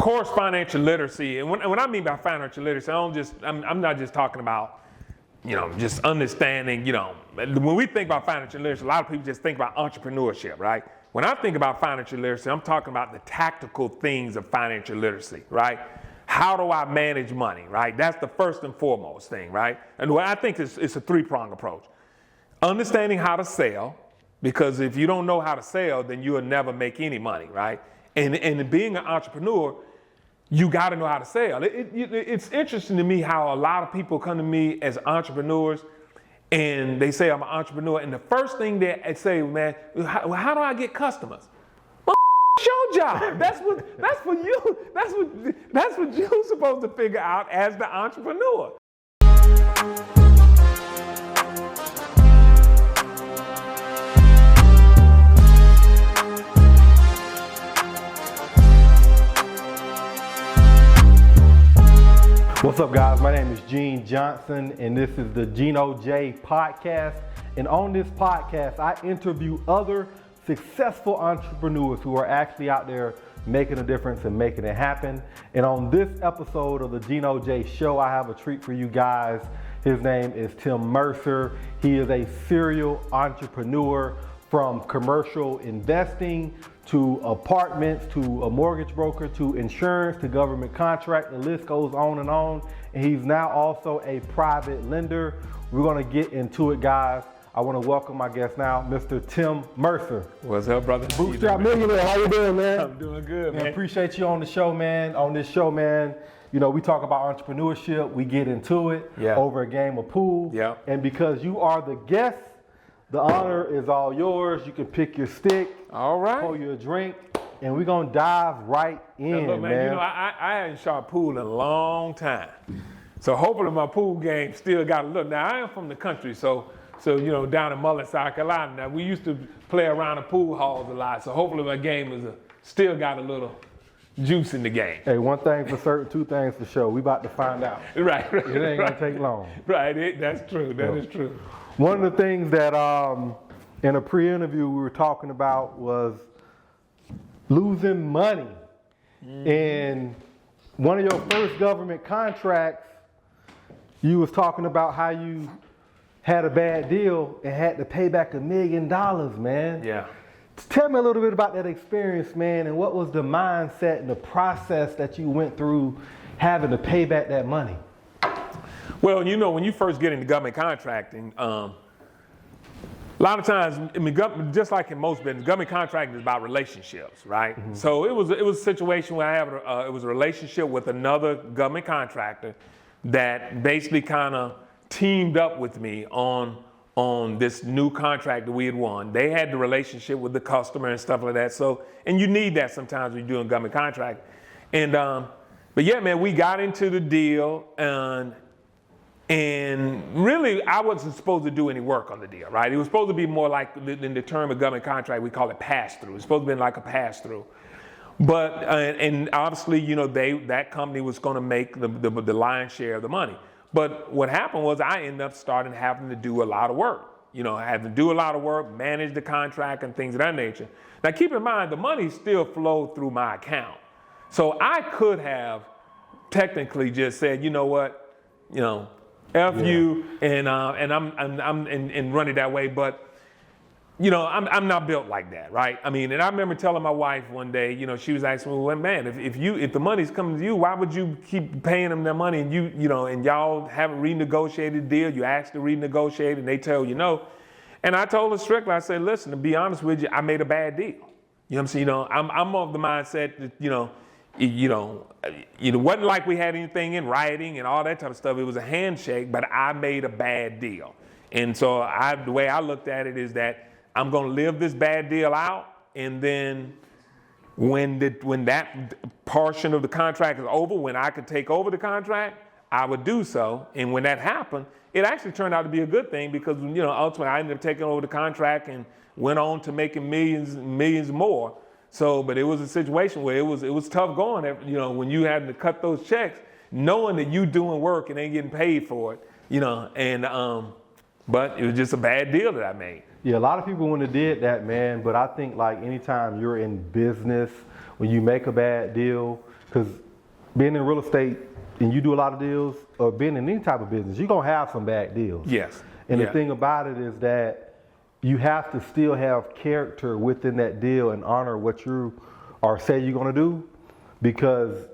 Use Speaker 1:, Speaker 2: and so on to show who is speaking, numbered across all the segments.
Speaker 1: course, financial literacy, and when I mean by financial literacy, I'm not just talking about, just understanding, when we think about financial literacy, a lot of people just think about entrepreneurship, right? When I think about financial literacy, I'm talking about the tactical things of financial literacy, right? How do I manage money, right? That's the first and foremost thing, right? And what I think it's a three-prong approach. Understanding how to sell, because if you don't know how to sell, then you'll never make any money, right? And being an entrepreneur, you got to know how to sell. It's interesting to me how a lot of people come to me as entrepreneurs and they say I'm an entrepreneur, and the first thing they say, man, how do I get customers? Well, it's your job. That's for you. That's what you're supposed to figure out as the entrepreneur.
Speaker 2: What's up, guys? My name is Gene Johnson, and this is the Geno J podcast. And on this podcast, I interview other successful entrepreneurs who are actually out there making a difference and making it happen. And on this episode of the Geno J show, I have a treat for you guys. His name is Tim Mercer. He is a serial entrepreneur, from commercial investing to apartments, to a mortgage broker, to insurance, to government contract. The list goes on. And he's now also a private lender. We're gonna get into it, guys. I wanna welcome my guest now, Mr. Tim Mercer.
Speaker 1: What's up, brother?
Speaker 2: Bootstrapped Millionaire, how you doing, man?
Speaker 1: I'm doing good, man.
Speaker 2: Appreciate you on the show, man. On this show, man, we talk about entrepreneurship. We get into it over a game of pool.
Speaker 1: Yeah.
Speaker 2: And because you are the guest, the honor is all yours. You can pick your stick,
Speaker 1: all right,
Speaker 2: pour you a drink, and we're gonna dive right in,
Speaker 1: look, man. I hadn't shot pool in a long time, so hopefully my pool game still got a look. Now I am from the country, so down in Mullen, South Carolina. Now we used to play around the pool halls a lot, so hopefully my game is still got a little juice in the game.
Speaker 2: Hey, one thing for certain, two things for sure. We about to find out.
Speaker 1: Right.
Speaker 2: It ain't gonna take long.
Speaker 1: Right. That's true. That is true.
Speaker 2: One of the things that in a pre-interview we were talking about was losing money. And one of your first government contracts, you was talking about how you had a bad deal and had to pay back $1 million, man.
Speaker 1: Yeah.
Speaker 2: Tell me a little bit about that experience, man, and what was the mindset and the process that you went through having to pay back that money?
Speaker 1: Well, when you first get into government contracting, a lot of times, just like in most business, government contracting is about relationships, right? Mm-hmm. So it was a situation where it was a relationship with another government contractor that basically kind of teamed up with me on this new contract that we had won. They had the relationship with the customer and stuff like that. So, and you need that sometimes when you're doing government contract. And but yeah, man, we got into the deal, and really, I wasn't supposed to do any work on the deal, right? It was supposed to be more like, in the term of government contract, we call it pass-through. It's supposed to be like a pass-through. But, and obviously, that company was going to make the lion's share of the money. But what happened was I ended up starting having to do a lot of work. I had to do a lot of work, manage the contract and things of that nature. Now, keep in mind, the money still flowed through my account. So I could have technically just said, you know what, F you, and run it that way, but I'm not built like that, right? I mean, and I remember telling my wife one day, she was asking me, well, man, if the money's coming to you, why would you keep paying them their money and and y'all haven't renegotiated the deal? You asked to renegotiate and they tell you no. And I told her strictly, I said, listen, to be honest with you, I made a bad deal. You know what I'm saying? I'm of the mindset that it wasn't like we had anything in writing and all that type of stuff. It was a handshake, but I made a bad deal. And so the way I looked at it is that I'm going to live this bad deal out, and then when that portion of the contract is over, when I could take over the contract, I would do so. And when that happened, it actually turned out to be a good thing because ultimately I ended up taking over the contract and went on to making millions more. So, but it was a situation where it was tough going, when you had to cut those checks, knowing that you doing work and ain't getting paid for it, but it was just a bad deal that I made.
Speaker 2: Yeah, a lot of people wouldn't have did that, man. But I think like anytime you're in business, when you make a bad deal, because being in real estate and you do a lot of deals, or being in any type of business, you're gonna have some bad deals.
Speaker 1: Yes.
Speaker 2: And the thing about it is that you have to still have character within that deal and honor what you or say you're gonna do, because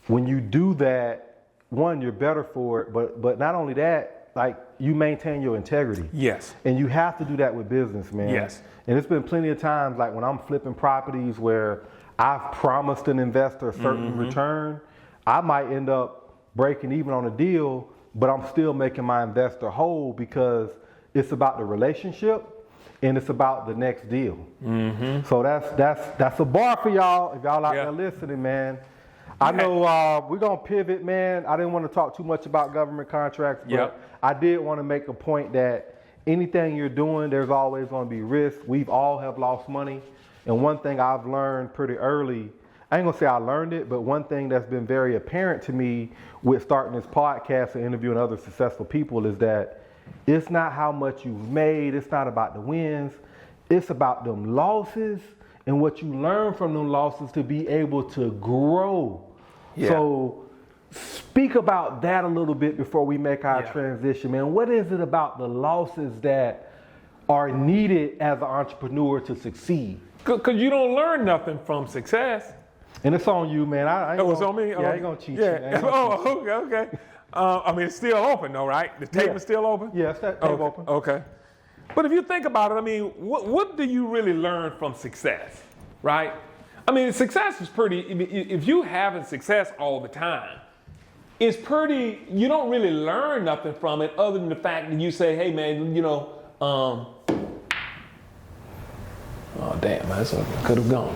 Speaker 2: when you do that, one, you're better for it, but not only that, like you maintain your integrity.
Speaker 1: Yes.
Speaker 2: And you have to do that with business, man.
Speaker 1: Yes.
Speaker 2: And it's been plenty of times, like when I'm flipping properties where I've promised an investor a certain return, I might end up breaking even on a deal, but I'm still making my investor whole because it's about the relationship and it's about the next deal. So that's a bar for y'all. If y'all out there listening, man. I know we're gonna pivot, man. I didn't want to talk too much about government contracts, but I did want to make a point that anything you're doing, there's always going to be risk. We've all have lost money. And one thing I've learned pretty early, I ain't gonna say I learned it, but one thing that's been very apparent to me with starting this podcast and interviewing other successful people is that it's not how much you've made, it's not about the wins, it's about them losses and what you learn from them losses to be able to grow. So speak about that a little bit before we make our transition, man. What is it about the losses that are needed as an entrepreneur to succeed?
Speaker 1: Because you don't learn nothing from success.
Speaker 2: And it's on you, man.
Speaker 1: It's on me?
Speaker 2: Yeah, I ain't gonna cheat you.
Speaker 1: Okay. I mean, it's still open though, right? The tape is still open?
Speaker 2: Yeah, it's that tape open.
Speaker 1: Okay. But if you think about it, I mean, what do you really learn from success, right? I mean, success is pretty, if you having success all the time, it's pretty, you don't really learn nothing from it other than the fact that you say, hey man, you know, oh damn, that's could have gone.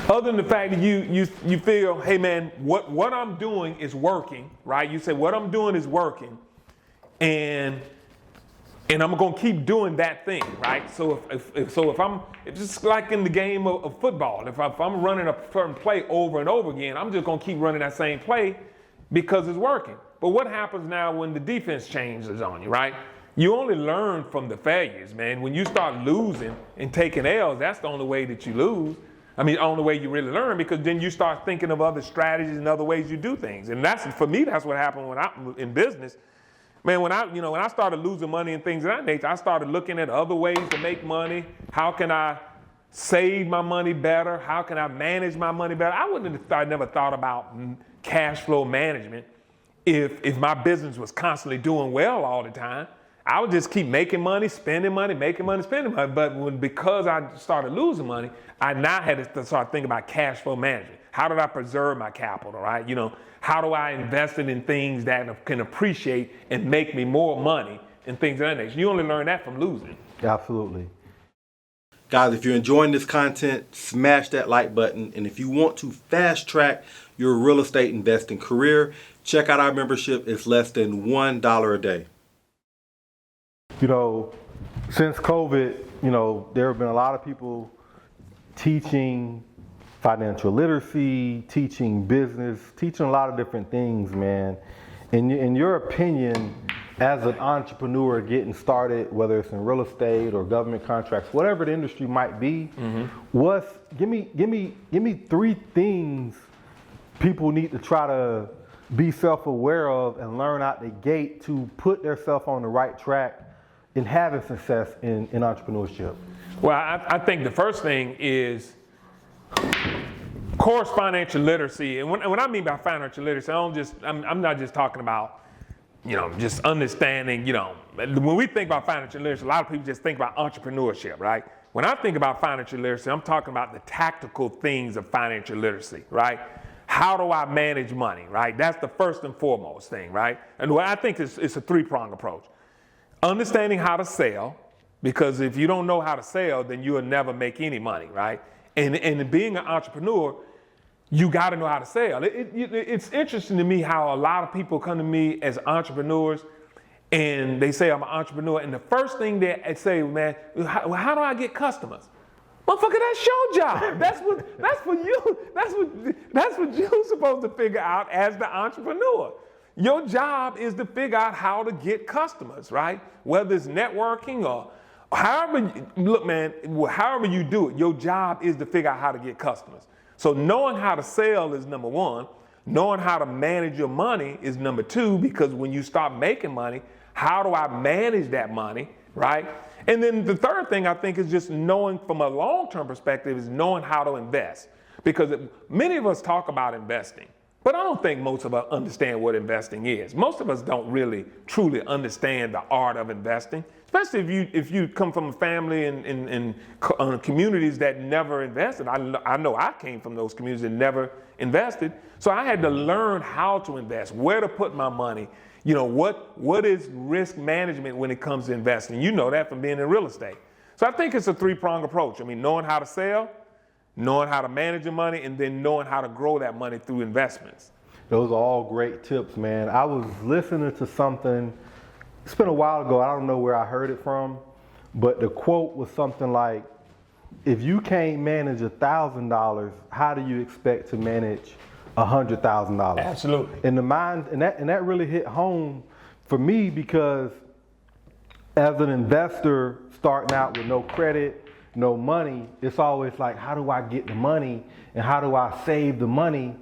Speaker 1: Other than the fact that you feel, hey man, what I'm doing is working, right? You say what I'm doing is working, and I'm gonna keep doing that thing, right? So if I'm, it's just like in the game of football. If I'm running a certain play over and over again, I'm just gonna keep running that same play because it's working. But what happens now when the defense changes on you, right? You only learn from the failures, man. When you start losing and taking L's, that's the only way that you lose. I mean, the only way you really learn, because then you start thinking of other strategies and other ways you do things. And that's, for me, that's what happened when I'm in business. Man, when I started losing money and things of that nature, I started looking at other ways to make money. How can I save my money better? How can I manage my money better? I never thought about cash flow management if my business was constantly doing well all the time. I would just keep making money, spending money, making money, spending money. But because I started losing money, I now had to start thinking about cash flow management. How did I preserve my capital, right? You know, how do I invest it in things that can appreciate and make me more money and things of that nature? You only learn that from losing.
Speaker 2: Absolutely. Guys, if you're enjoying this content, smash that like button. And if you want to fast track your real estate investing career, check out our membership. It's less than $1 a day. You know, since COVID, you know, there have been a lot of people teaching financial literacy, teaching business, teaching a lot of different things, man. In your opinion, as an entrepreneur getting started, whether it's in real estate or government contracts, whatever the industry might be, give me 3 things people need to try to be self-aware of and learn out the gate to put themselves on the right track in having success in entrepreneurship.
Speaker 1: Well, I think the first thing is course financial literacy. And when I mean by financial literacy, I'm not just talking about, you know, just understanding, you know, when we think about financial literacy, a lot of people just think about entrepreneurship, right? When I think about financial literacy, I'm talking about the tactical things of financial literacy, right? How do I manage money, right? That's the first and foremost thing, right? And what I think it's a 3-prong approach. Understanding how to sell, because if you don't know how to sell, then you will never make any money, right? And being an entrepreneur, you got to know how to sell. It's interesting to me how a lot of people come to me as entrepreneurs and they say I'm an entrepreneur, and the first thing they say, man, how do I get customers? Motherfucker, that's your job. That's for you. That's what you're supposed to figure out as the entrepreneur. Your job is to figure out how to get customers, right? Whether it's networking look, man, however you do it, your job is to figure out how to get customers. So knowing how to sell is number one. Knowing how to manage your money is number two, because when you start making money, how do I manage that money, right? And then the third thing I think is just knowing from a long-term perspective is knowing how to invest. Because many of us talk about investing, but I don't think most of us understand what investing is. Most of us don't really truly understand the art of investing, especially if you come from a family and communities that never invested. I know I came from those communities that never invested, so I had to learn how to invest, where to put my money. You know, what is risk management when it comes to investing? You know that from being in real estate. So I think it's a three-pronged approach. I mean, knowing how to sell, knowing how to manage your money, and then knowing how to grow that money through investments.
Speaker 2: Those are all great tips, man. I was listening to something, it's been a while ago, I don't know where I heard it from, but the quote was something like, if you can't manage $1,000, how do you expect to manage $100,000?
Speaker 1: Absolutely.
Speaker 2: And that really hit home for me, because as an investor starting out with no credit, no money, it's always like, how do I get the money and how do I save the money?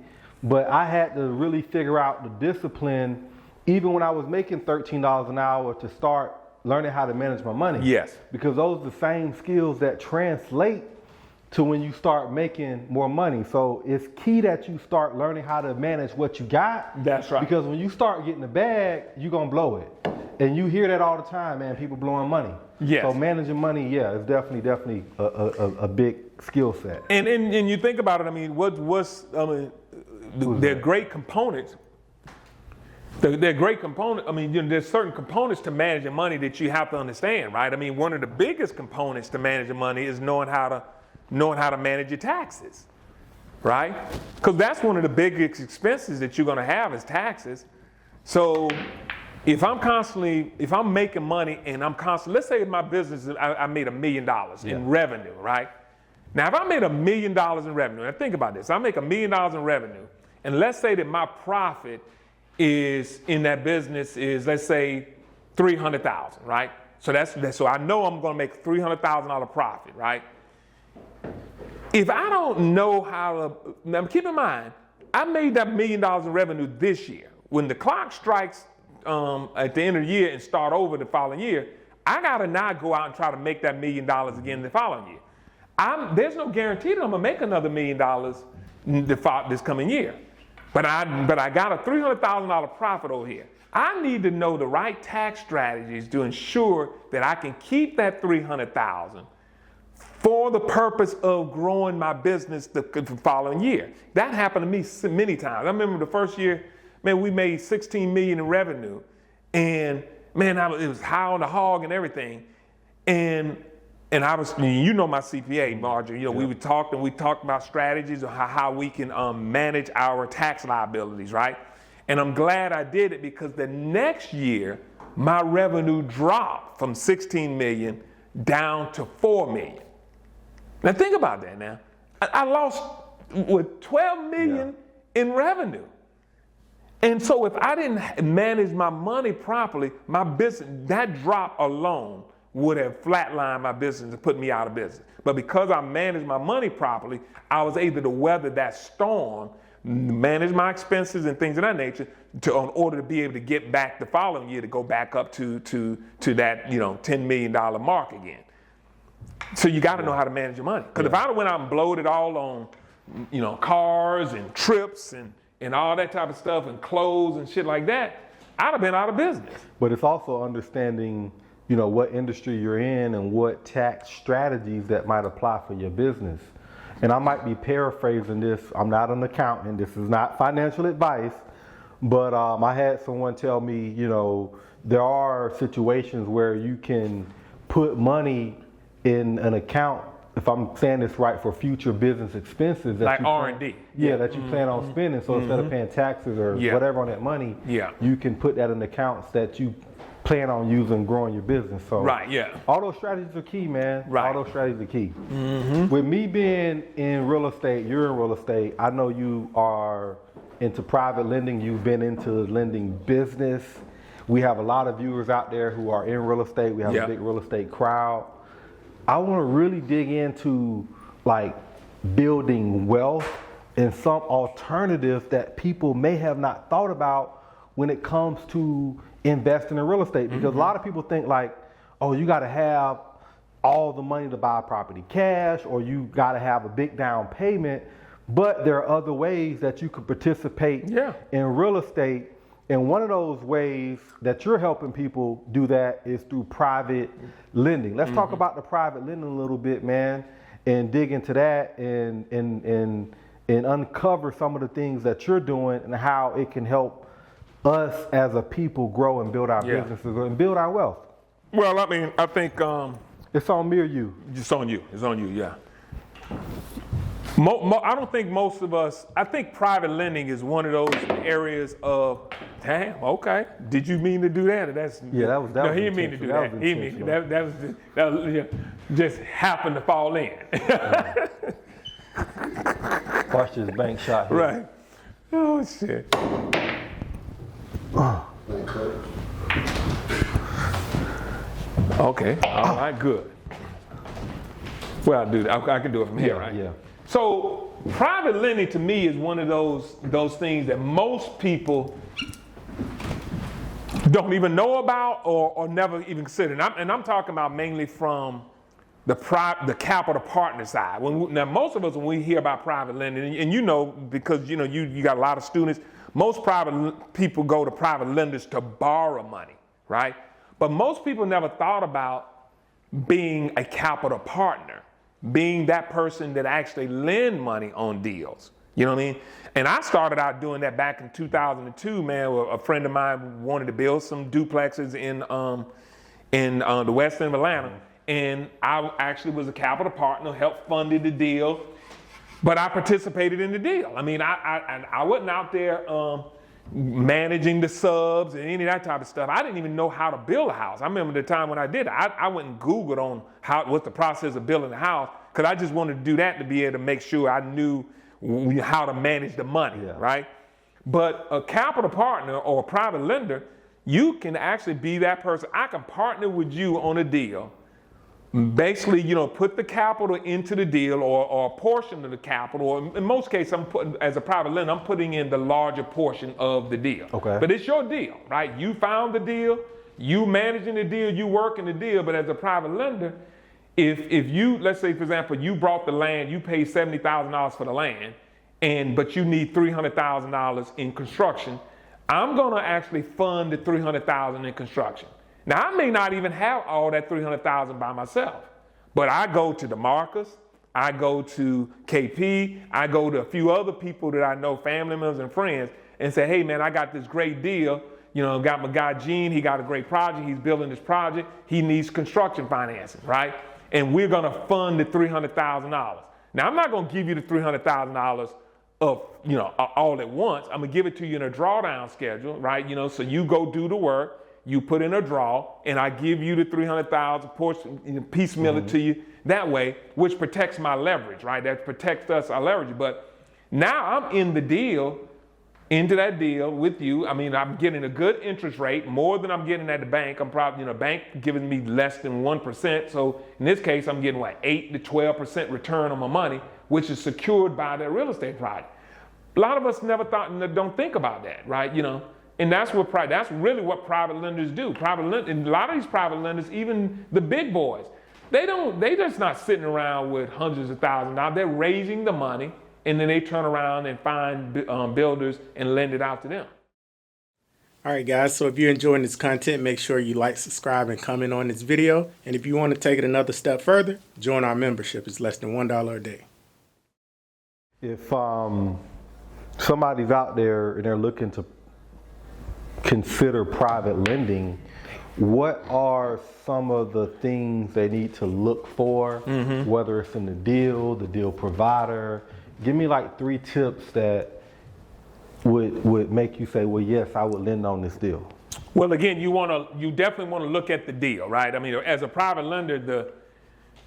Speaker 2: But I had to really figure out the discipline, even when I was making $13 an hour, to start learning how to manage my money.
Speaker 1: Yes.
Speaker 2: Because those are the same skills that translate to when you start making more money. So it's key that you start learning how to manage what you got.
Speaker 1: That's right.
Speaker 2: Because when you start getting the bag, you're gonna blow it. And you hear that all the time, man, people blowing money.
Speaker 1: Yes.
Speaker 2: So managing money, yeah, is definitely a big skill set.
Speaker 1: And you think about it, I mean, they're great components. They're great components. I mean, there's certain components to managing money that you have to understand, right? I mean, one of the biggest components to managing money is knowing how to manage your taxes, right? Because that's one of the biggest expenses that you're going to have is taxes. So if I'm making money and I'm constantly, let's say in my business, I made $1 million in revenue, right? Now, if I made $1 million in revenue, now think about this, I make $1 million in revenue, and let's say that my profit is in that business is, let's say, $300,000, right? So I know I'm going to make $300,000 profit, right? If I don't know how to, now keep in mind, I made that $1 million in revenue this year. When the clock strikes at the end of the year and start over the following year, I got to not go out and try to make that $1 million again the following year. There's no guarantee that I'm going to make another $1 million this coming year. But I got a $300,000 profit over here. I need to know the right tax strategies to ensure that I can keep that $300,000 for the purpose of growing my business the following year. That happened to me many times. I remember the first year, man, we made $16 million in revenue, and man, it was high on the hog and everything. And I was, you know, my CPA, Marjorie, you know, we talked about strategies of how we can manage our tax liabilities, right? And I'm glad I did it, because the next year, my revenue dropped from 16 million down to 4 million. Now think about that now. I lost, 12 million in revenue. And so if I didn't manage my money properly, my business, that drop alone would have flatlined my business and put me out of business. But because I managed my money properly, I was able to weather that storm, manage my expenses and things of that nature in order to be able to get back the following year to go back up to that, $10 million mark again. So you got to know how to manage your money. Because if I went out and blowed it all on, cars and trips and all that type of stuff and clothes and shit like that, I'd have been out of business.
Speaker 2: But it's also understanding, what industry you're in and what tax strategies that might apply for your business. And I might be paraphrasing this. I'm not an accountant. This is not financial advice. But I had someone tell me, there are situations where you can put money in an account, if I'm saying this right, for future business expenses. That
Speaker 1: like R&D.
Speaker 2: That you plan on spending. So instead of paying taxes or whatever on that money, you can put that in accounts that you plan on using growing your business. So all those strategies are key, man. All those strategies are key. With me being in real estate, you're in real estate, I know you are into private lending, you've been into lending business. We have a lot of viewers out there who are in real estate. We have a big real estate crowd. I want to really dig into like building wealth and some alternatives that people may have not thought about when it comes to investing in real estate. Because a lot of people think like, oh, you got to have all the money to buy property cash, or you got to have a big down payment. But there are other ways that you could participate in real estate. And one of those ways that you're helping people do that is through private lending. Let's talk about the private lending a little bit, man, and dig into that and uncover some of the things that you're doing and how it can help us as a people grow and build our businesses and build our wealth.
Speaker 1: Well, I mean, I think
Speaker 2: it's on me or you.
Speaker 1: It's on you. It's on you. Yeah. I don't think most of us. I think private lending is one of those areas of. Damn. Okay. Did you mean to do that? Or that's
Speaker 2: that was.
Speaker 1: No, he didn't mean to do that. He mean that was just happened to fall in.
Speaker 2: Watch this bank shot here.
Speaker 1: Right. Oh shit. Okay. All right. Good. Well, I'll do that. I can do it from here, right?
Speaker 2: Yeah.
Speaker 1: So private lending to me is one of those things that most people don't even know about or never even consider. And I'm talking about mainly from the capital partner side. Now, most of us, when we hear about private lending, and you know, because you got a lot of students, most private people go to private lenders to borrow money, right? But most people never thought about being a capital partner, being that person that actually lend money on deals. You know what I mean? And I started out doing that back in 2002, man. A friend of mine wanted to build some duplexes in the west end of Atlanta. And I actually was a capital partner, helped funded the deal, but I participated in the deal. I mean, I wasn't out there managing the subs and any of that type of stuff. I didn't even know how to build a house. I remember the time when I did it, I went and Googled on what's the process of building a house, because I just wanted to do that to be able to make sure I knew how to manage the money, right? But a capital partner or a private lender, you can actually be that person. I can partner with you on a deal. Basically, put the capital into the deal or a portion of the capital. Or in most cases, as a private lender, I'm putting in the larger portion of the deal.
Speaker 2: Okay.
Speaker 1: But it's your deal, right? You found the deal, you managing the deal, you working the deal. But as a private lender, if you, let's say, for example, you brought the land, you paid $70,000 for the land, but you need $300,000 in construction, I'm going to actually fund the $300,000 in construction. Now, I may not even have all that $300,000 by myself, but I go to DeMarcus, I go to KP, I go to a few other people that I know, family members and friends, and say, hey, man, I got this great deal. Got my guy Gene, he got a great project, he's building this project, he needs construction financing, right? And we're going to fund the $300,000. Now, I'm not going to give you the $300,000 all at once. I'm going to give it to you in a drawdown schedule, right? So you go do the work. You put in a draw, and I give you the $300,000 portion, piecemeal it to you that way, which protects my leverage, right? That protects us, our leverage. But now I'm in the deal, into that deal with you. I mean, I'm getting a good interest rate, more than I'm getting at the bank. I'm probably, bank giving me less than 1%. So in this case, I'm getting 8 to 12% return on my money, which is secured by that real estate project. A lot of us don't think about that, right? And that's really what private lenders do. And a lot of these private lenders, even the big boys, they just not sitting around with hundreds of thousands of dollars. They're raising the money, and then they turn around and find builders and lend it out to them.
Speaker 3: All right, guys. So if you're enjoying this content, make sure you like, subscribe, and comment on this video. And if you want to take it another step further, join our membership. It's less than $1 a day.
Speaker 2: If somebody's out there and they're looking to consider private lending, what are some of the things they need to look for, whether it's in the deal provider? Give me 3 tips that would make you say, well, yes, I would lend on this deal.
Speaker 1: Well, again, you definitely want to look at the deal, right? I mean, as a private lender,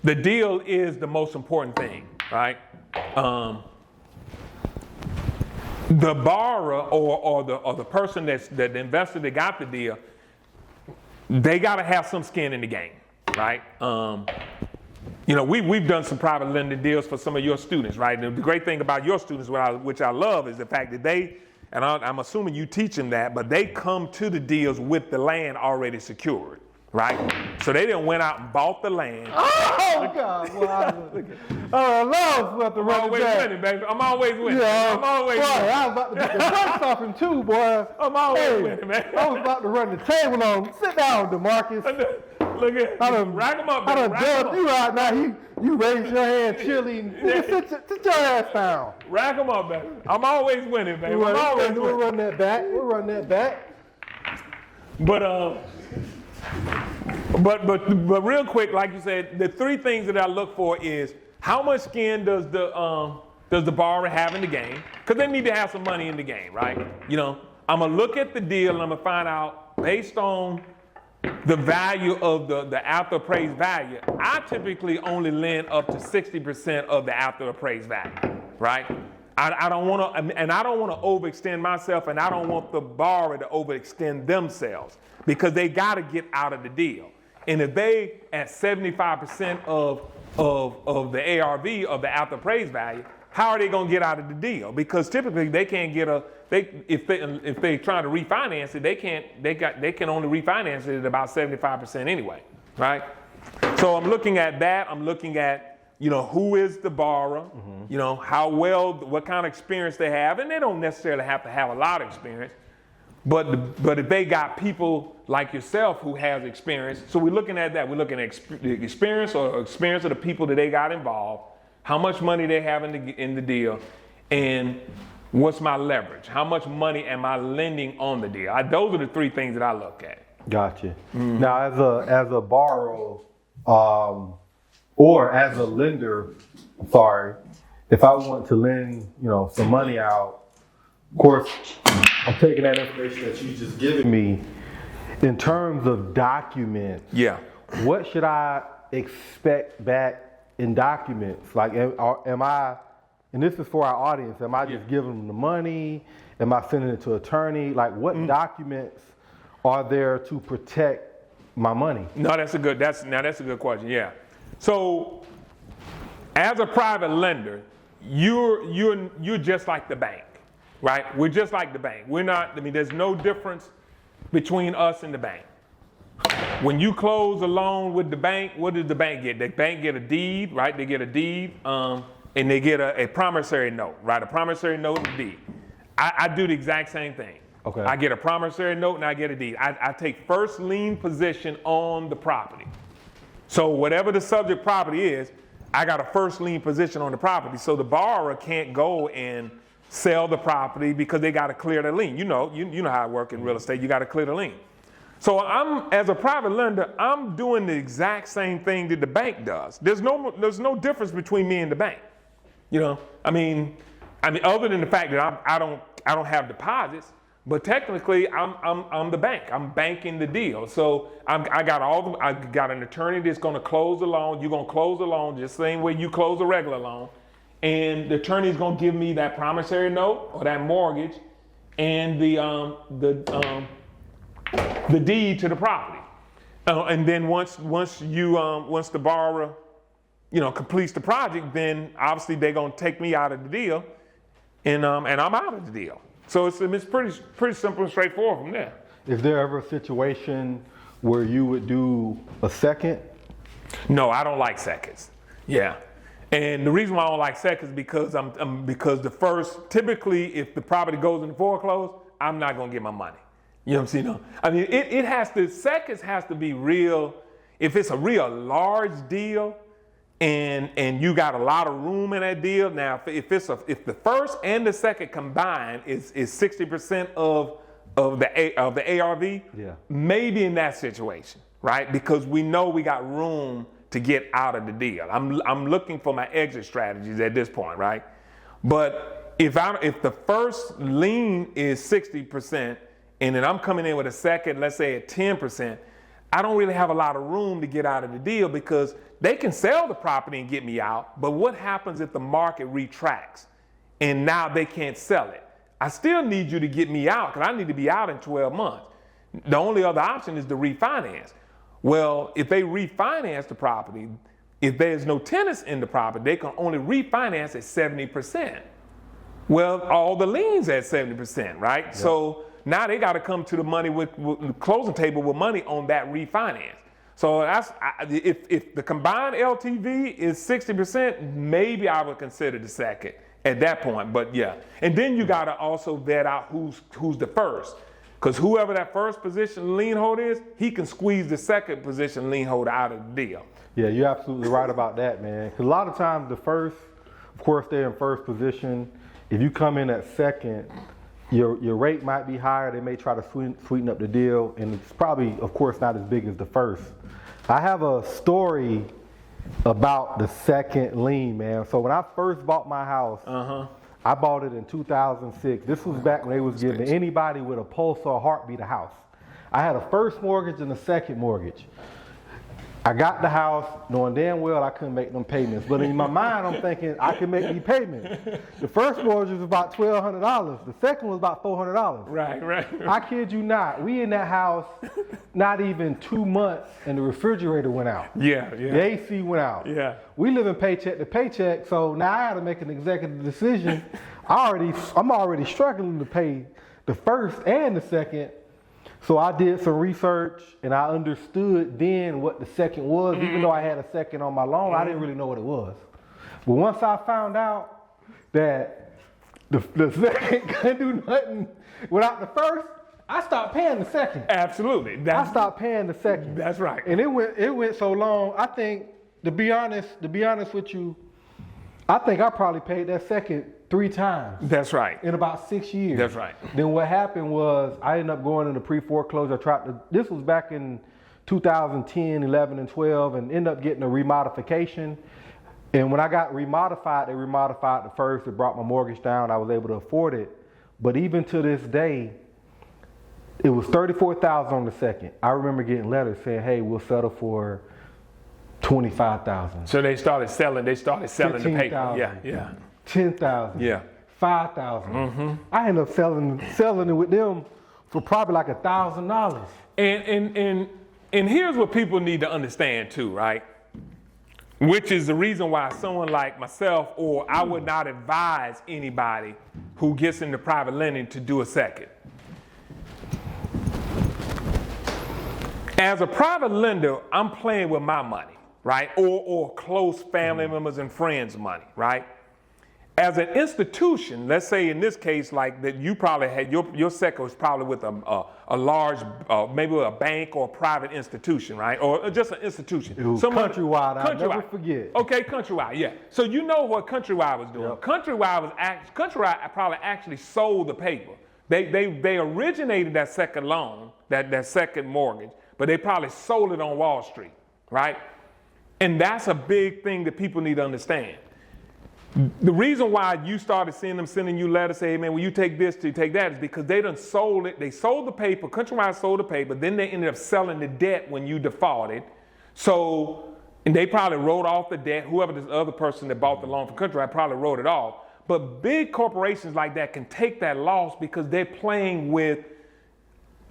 Speaker 1: the deal is the most important thing, right? The borrower or the person the investor that got the deal, they got to have some skin in the game, right? You know, we've done some private lending deals for some of your students, right? And the great thing about your students, which I love, is the fact that they, and I'm assuming you teach them that, but they come to the deals with the land already secured, right? So they didn't went out and bought the land.
Speaker 2: Oh God! Well, I love about to
Speaker 1: I'm
Speaker 2: run
Speaker 1: always
Speaker 2: it back.
Speaker 1: winning, baby. I'm always winning.
Speaker 2: Yeah,
Speaker 1: I'm always
Speaker 2: boy,
Speaker 1: winning.
Speaker 2: I was about to get the punch off him too, boy.
Speaker 1: I'm always winning, man.
Speaker 2: I was about to run the table on him. Sit down, DeMarcus.
Speaker 1: Look at
Speaker 2: I done
Speaker 1: rack them up,
Speaker 2: I
Speaker 1: baby.
Speaker 2: done
Speaker 1: Rack 'em
Speaker 2: dubbed
Speaker 1: up.
Speaker 2: you out now. You raise your hand, chilly. Sit your ass down.
Speaker 1: Rack them up, baby. I'm always winning, baby. I'm always
Speaker 2: We'll
Speaker 1: winning.
Speaker 2: run that back. We'll run that back.
Speaker 1: But real quick, like you said, the three things that I look for is how much skin does the borrower have in the game? Because they need to have some money in the game, right? You know, I'm gonna look at the deal and I'm gonna find out based on the value of the after appraised value. I typically only lend up to 60% of the after appraised value, right? I don't want to, and I don't want to overextend myself, and I don't want the borrower to overextend themselves because they got to get out of the deal. And if they at 75% of the ARV of the after appraised value, how are they going to get out of the deal? Because typically they can't get if they try to refinance it, they can only refinance it at about 75% anyway, right? So I'm looking at that. I'm looking at, you know, who is the borrower, you know, what kind of experience they have, and they don't necessarily have to have a lot of experience, but if they got people like yourself who has experience, so we're looking at that. We're looking at the experience of the people that they got involved, how much money they have in the deal, and what's my leverage? How much money am I lending on the deal? Those are the three things that I look at.
Speaker 2: Gotcha. Now, as a borrower, or as a lender, if I want to lend, you know, some money out, of course, I'm taking that information that you just given me. In terms of documents,
Speaker 1: Yeah.
Speaker 2: what should I expect back in documents? Like, am I, and this is for our audience, am I just giving them the money? Am I sending it to an attorney? Like, what documents are there to protect my money?
Speaker 1: No, that's a good question. Yeah. So, as a private lender, you're just like the bank, right? We're just like the bank. We're not. I mean, there's no difference between us and the bank. When you close a loan with the bank, what does the bank get? The bank get a deed, right? They get a deed, and they get a promissory note, right? A promissory note and a deed. I do the exact same thing.
Speaker 2: Okay.
Speaker 1: I get a promissory note and I get a deed. I take first lien position on the property. So whatever the subject property is, I got a first lien position on the property. So the borrower can't go and sell the property because they got to clear the lien. You know how it works in real estate. You got to clear the lien. So as a private lender, I'm doing the exact same thing that the bank does. There's no difference between me and the bank. You know, I mean, other than the fact that I don't have deposits, but technically I'm the bank. I'm banking the deal. So I got an attorney that's going to close the loan. You're going to close the loan just the same way you close a regular loan, and the attorney's going to give me that promissory note or that mortgage, and the deed to the property. And then once the borrower, you know, completes the project, then obviously they're going to take me out of the deal, and I'm out of the deal. So it's pretty simple and straightforward from there.
Speaker 2: Is there ever a situation where you would do a second?
Speaker 1: No, I don't like seconds. Yeah. And the reason why I don't like seconds is because because the first, typically if the property goes into foreclosure, I'm not going to get my money. You know what I'm saying? I mean, seconds has to be real. If it's a real large deal and you got a lot of room in that deal. Now, if the first and the second combined is 60% of the ARV,
Speaker 2: yeah, maybe
Speaker 1: in that situation, right? Because we know we got room to get out of the deal. I'm looking for my exit strategies at this point, right? But if the first lien is 60%, and then I'm coming in with a second, let's say at 10%, I don't really have a lot of room to get out of the deal because they can sell the property and get me out, but what happens if the market retracts and now they can't sell it? I still need you to get me out because I need to be out in 12 months. The only other option is to refinance. Well, if they refinance the property, if there's no tenants in the property, they can only refinance at 70%. Well, all the liens at 70%, right? Yep. So now they got to come to the money with the closing table with money on that refinance. So if the combined LTV is 60%, maybe I would consider the second at that point. But yeah, and then you got to also vet out who's the first, because whoever that first position lien holder is, he can squeeze the second position lien holder out of the deal.
Speaker 2: Yeah, you're absolutely right about that, man. Because a lot of times the first, of course, they're in first position. If you come in at second, your rate might be higher. They may try to sweeten up the deal, and it's probably, of course, not as big as the first. I have a story about the second lien, man. So when I first bought my house, I bought it in 2006. This was back when they was giving anybody with a pulse or a heartbeat a house. I had a first mortgage and a second mortgage. I got the house knowing damn well I couldn't make them payments. But in my mind, I'm thinking I can make these payments. The first mortgage was about $1,200. The second was about $400.
Speaker 1: Right.
Speaker 2: I kid you not. We in that house not even 2 months and the refrigerator went out.
Speaker 1: Yeah.
Speaker 2: The AC went out.
Speaker 1: Yeah.
Speaker 2: We live in paycheck to paycheck, so now I had to make an executive decision. I'm already struggling to pay the first and the second. So I did some research and I understood then what the second was. Even though I had a second on my loan, I didn't really know what it was. But once I found out that the second couldn't do nothing without the first, I stopped paying the second.
Speaker 1: Absolutely.
Speaker 2: I stopped paying the second.
Speaker 1: That's right.
Speaker 2: And it went so long. I think, to be honest with you, I think I probably paid that second 3 times.
Speaker 1: That's right.
Speaker 2: In about 6 years.
Speaker 1: That's right.
Speaker 2: Then what happened was I ended up going into pre-foreclosure. This was back in 2010, 11, and 12, and ended up getting a remodification. And when I got remodified, they remodified the first. It brought my mortgage down. I was able to afford it. But even to this day, it was $34,000 on the second. I remember getting letters saying, "Hey, we'll settle for $25,000."
Speaker 1: So they started selling the paper. Yeah.
Speaker 2: 10,000.
Speaker 1: Yeah.
Speaker 2: 5,000. I ended up selling it with them for probably like $1,000.
Speaker 1: And here's what people need to understand too, right? Which is the reason why someone like myself, or I would not advise anybody who gets into private lending to do a second. As a private lender, I'm playing with my money, right? Or close family members and friends' money, right? As an institution, let's say in this case, like that, you probably had your second was probably with a large, maybe a bank or a private institution, right? Or just an institution.
Speaker 2: It was Countrywide. I'll never forget.
Speaker 1: Okay, Countrywide, yeah. So you know what Countrywide was doing. Yep. Countrywide probably actually sold the paper. They originated that second loan, that second mortgage, but they probably sold it on Wall Street, right? And that's a big thing that people need to understand. The reason why you started seeing them sending you letters saying, "Hey man, will you take this, to take that," is because they done sold it. They sold the paper. Countrywide sold the paper. Then they ended up selling the debt when you defaulted. So, and they probably wrote off the debt. Whoever this other person that bought the loan from Countrywide probably wrote it off. But big corporations like that can take that loss because they're playing with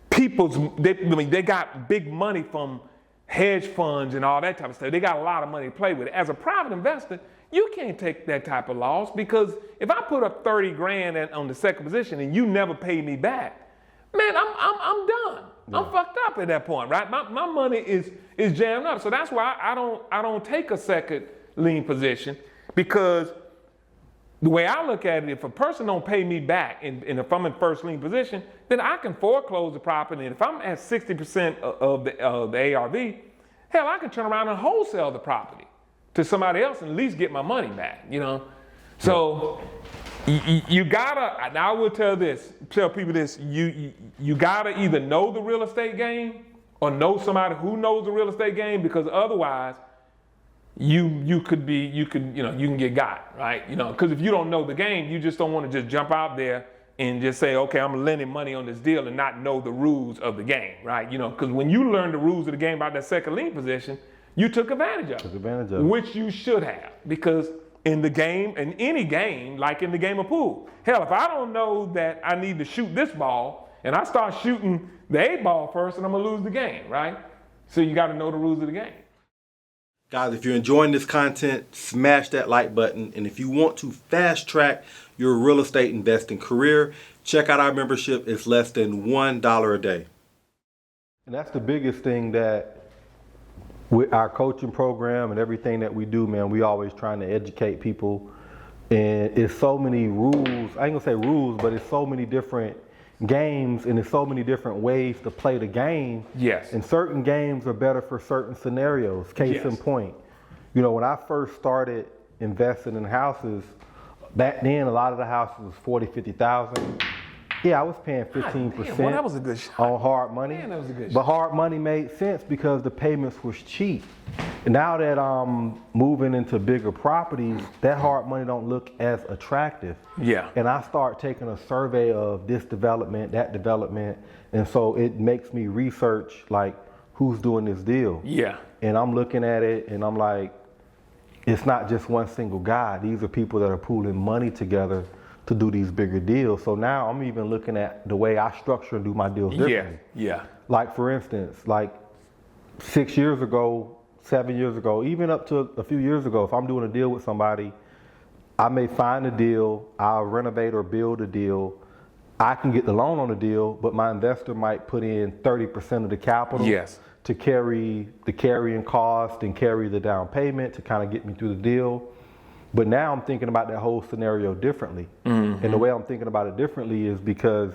Speaker 1: they got big money from hedge funds and all that type of stuff. They got a lot of money to play with. As a private investor, you can't take that type of loss, because if I put up 30 grand on the second position and you never pay me back, man, I'm done. Yeah. I'm fucked up at that point, right? My money is jammed up. So that's why I don't take a second lien position, because the way I look at it, if a person don't pay me back, and if I'm in first lien position, then I can foreclose the property. And if I'm at 60% of the ARV, hell, I can turn around and wholesale the property to somebody else and at least get my money back, you know? So you gotta, and I will tell people this, you gotta either know the real estate game or know somebody who knows the real estate game, because otherwise you can get got, right? You know, because if you don't know the game, you just don't want to just jump out there and just say, okay, I'm lending money on this deal and not know the rules of the game, right? You know, because when you learn the rules of the game about that second lien position, you took advantage of it, which you should have, because in the game, in any game, like in the game of pool, hell, if I don't know that I need to shoot this ball and I start shooting the 8 ball first, and I'm gonna lose the game, right? So you got to know the rules of the game.
Speaker 2: Guys, if you're enjoying this content, smash that like button. And if you want to fast track your real estate investing career, check out our membership. It's less than $1 a day. And that's the biggest thing that with our coaching program and everything that we do, man, we always trying to educate people. And it's so many rules. I ain't gonna say rules, but it's so many different games and there's so many different ways to play the game.
Speaker 1: Yes.
Speaker 2: And certain games are better for certain scenarios. Case in point, you know, when I first started investing in houses, back then a lot of the houses was 40, 50,000. Yeah, I was paying 15%
Speaker 1: well, that was a good shot.
Speaker 2: on hard money.
Speaker 1: Man, that was a good
Speaker 2: but
Speaker 1: shot.
Speaker 2: hard money made sense because the payments was cheap. And now that I'm moving into bigger properties, that hard money don't look as attractive.
Speaker 1: Yeah.
Speaker 2: And I start taking a survey of this development, that development, and so it makes me research like who's doing this deal.
Speaker 1: Yeah.
Speaker 2: And I'm looking at it and I'm like, it's not just one single guy. These are people that are pooling money together to do these bigger deals. So now I'm even looking at the way I structure and do my deals differently.
Speaker 1: Yeah.
Speaker 2: Like for instance, like 6 years ago, 7 years ago, even up to a few years ago, if I'm doing a deal with somebody, I may find a deal, I'll renovate or build a deal. I can get the loan on the deal, but my investor might put in 30% of the capital to carry the carrying cost and carry the down payment to kind of get me through the deal. But now I'm thinking about that whole scenario differently. And the way I'm thinking about it differently is because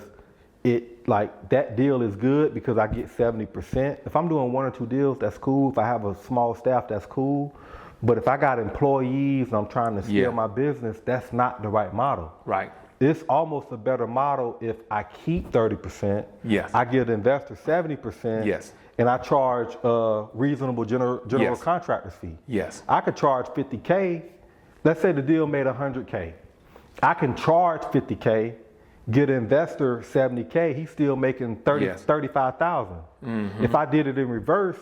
Speaker 2: that deal is good because I get 70%. If I'm doing 1 or 2 deals, that's cool. If I have a small staff, that's cool. But if I got employees and I'm trying to scale my business, that's not the right model.
Speaker 1: Right.
Speaker 2: It's almost a better model if I keep 30%.
Speaker 1: Yes.
Speaker 2: I give the investor 70%.
Speaker 1: Yes.
Speaker 2: And I charge a reasonable general contractor's fee.
Speaker 1: Yes.
Speaker 2: I could charge $50K. Let's say the deal made $100K. I can charge $50K, get an investor $70K, he's still making $35,000. If I did it in reverse,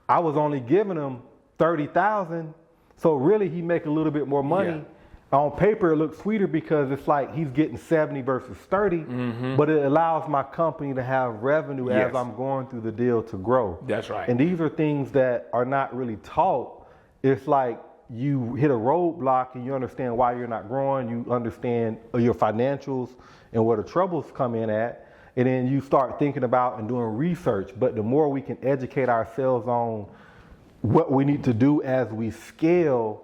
Speaker 2: I was only giving him $30,000, so really he make a little bit more money. On paper it looks sweeter because it's like he's getting 70 versus 30, but it allows my company to have revenue as I'm going through the deal to grow.
Speaker 1: That's right.
Speaker 2: And these are things that are not really taught. It's like you hit a roadblock and you understand why you're not growing, you understand your financials and where the troubles come in at, and then you start thinking about and doing research. But the more we can educate ourselves on what we need to do as we scale,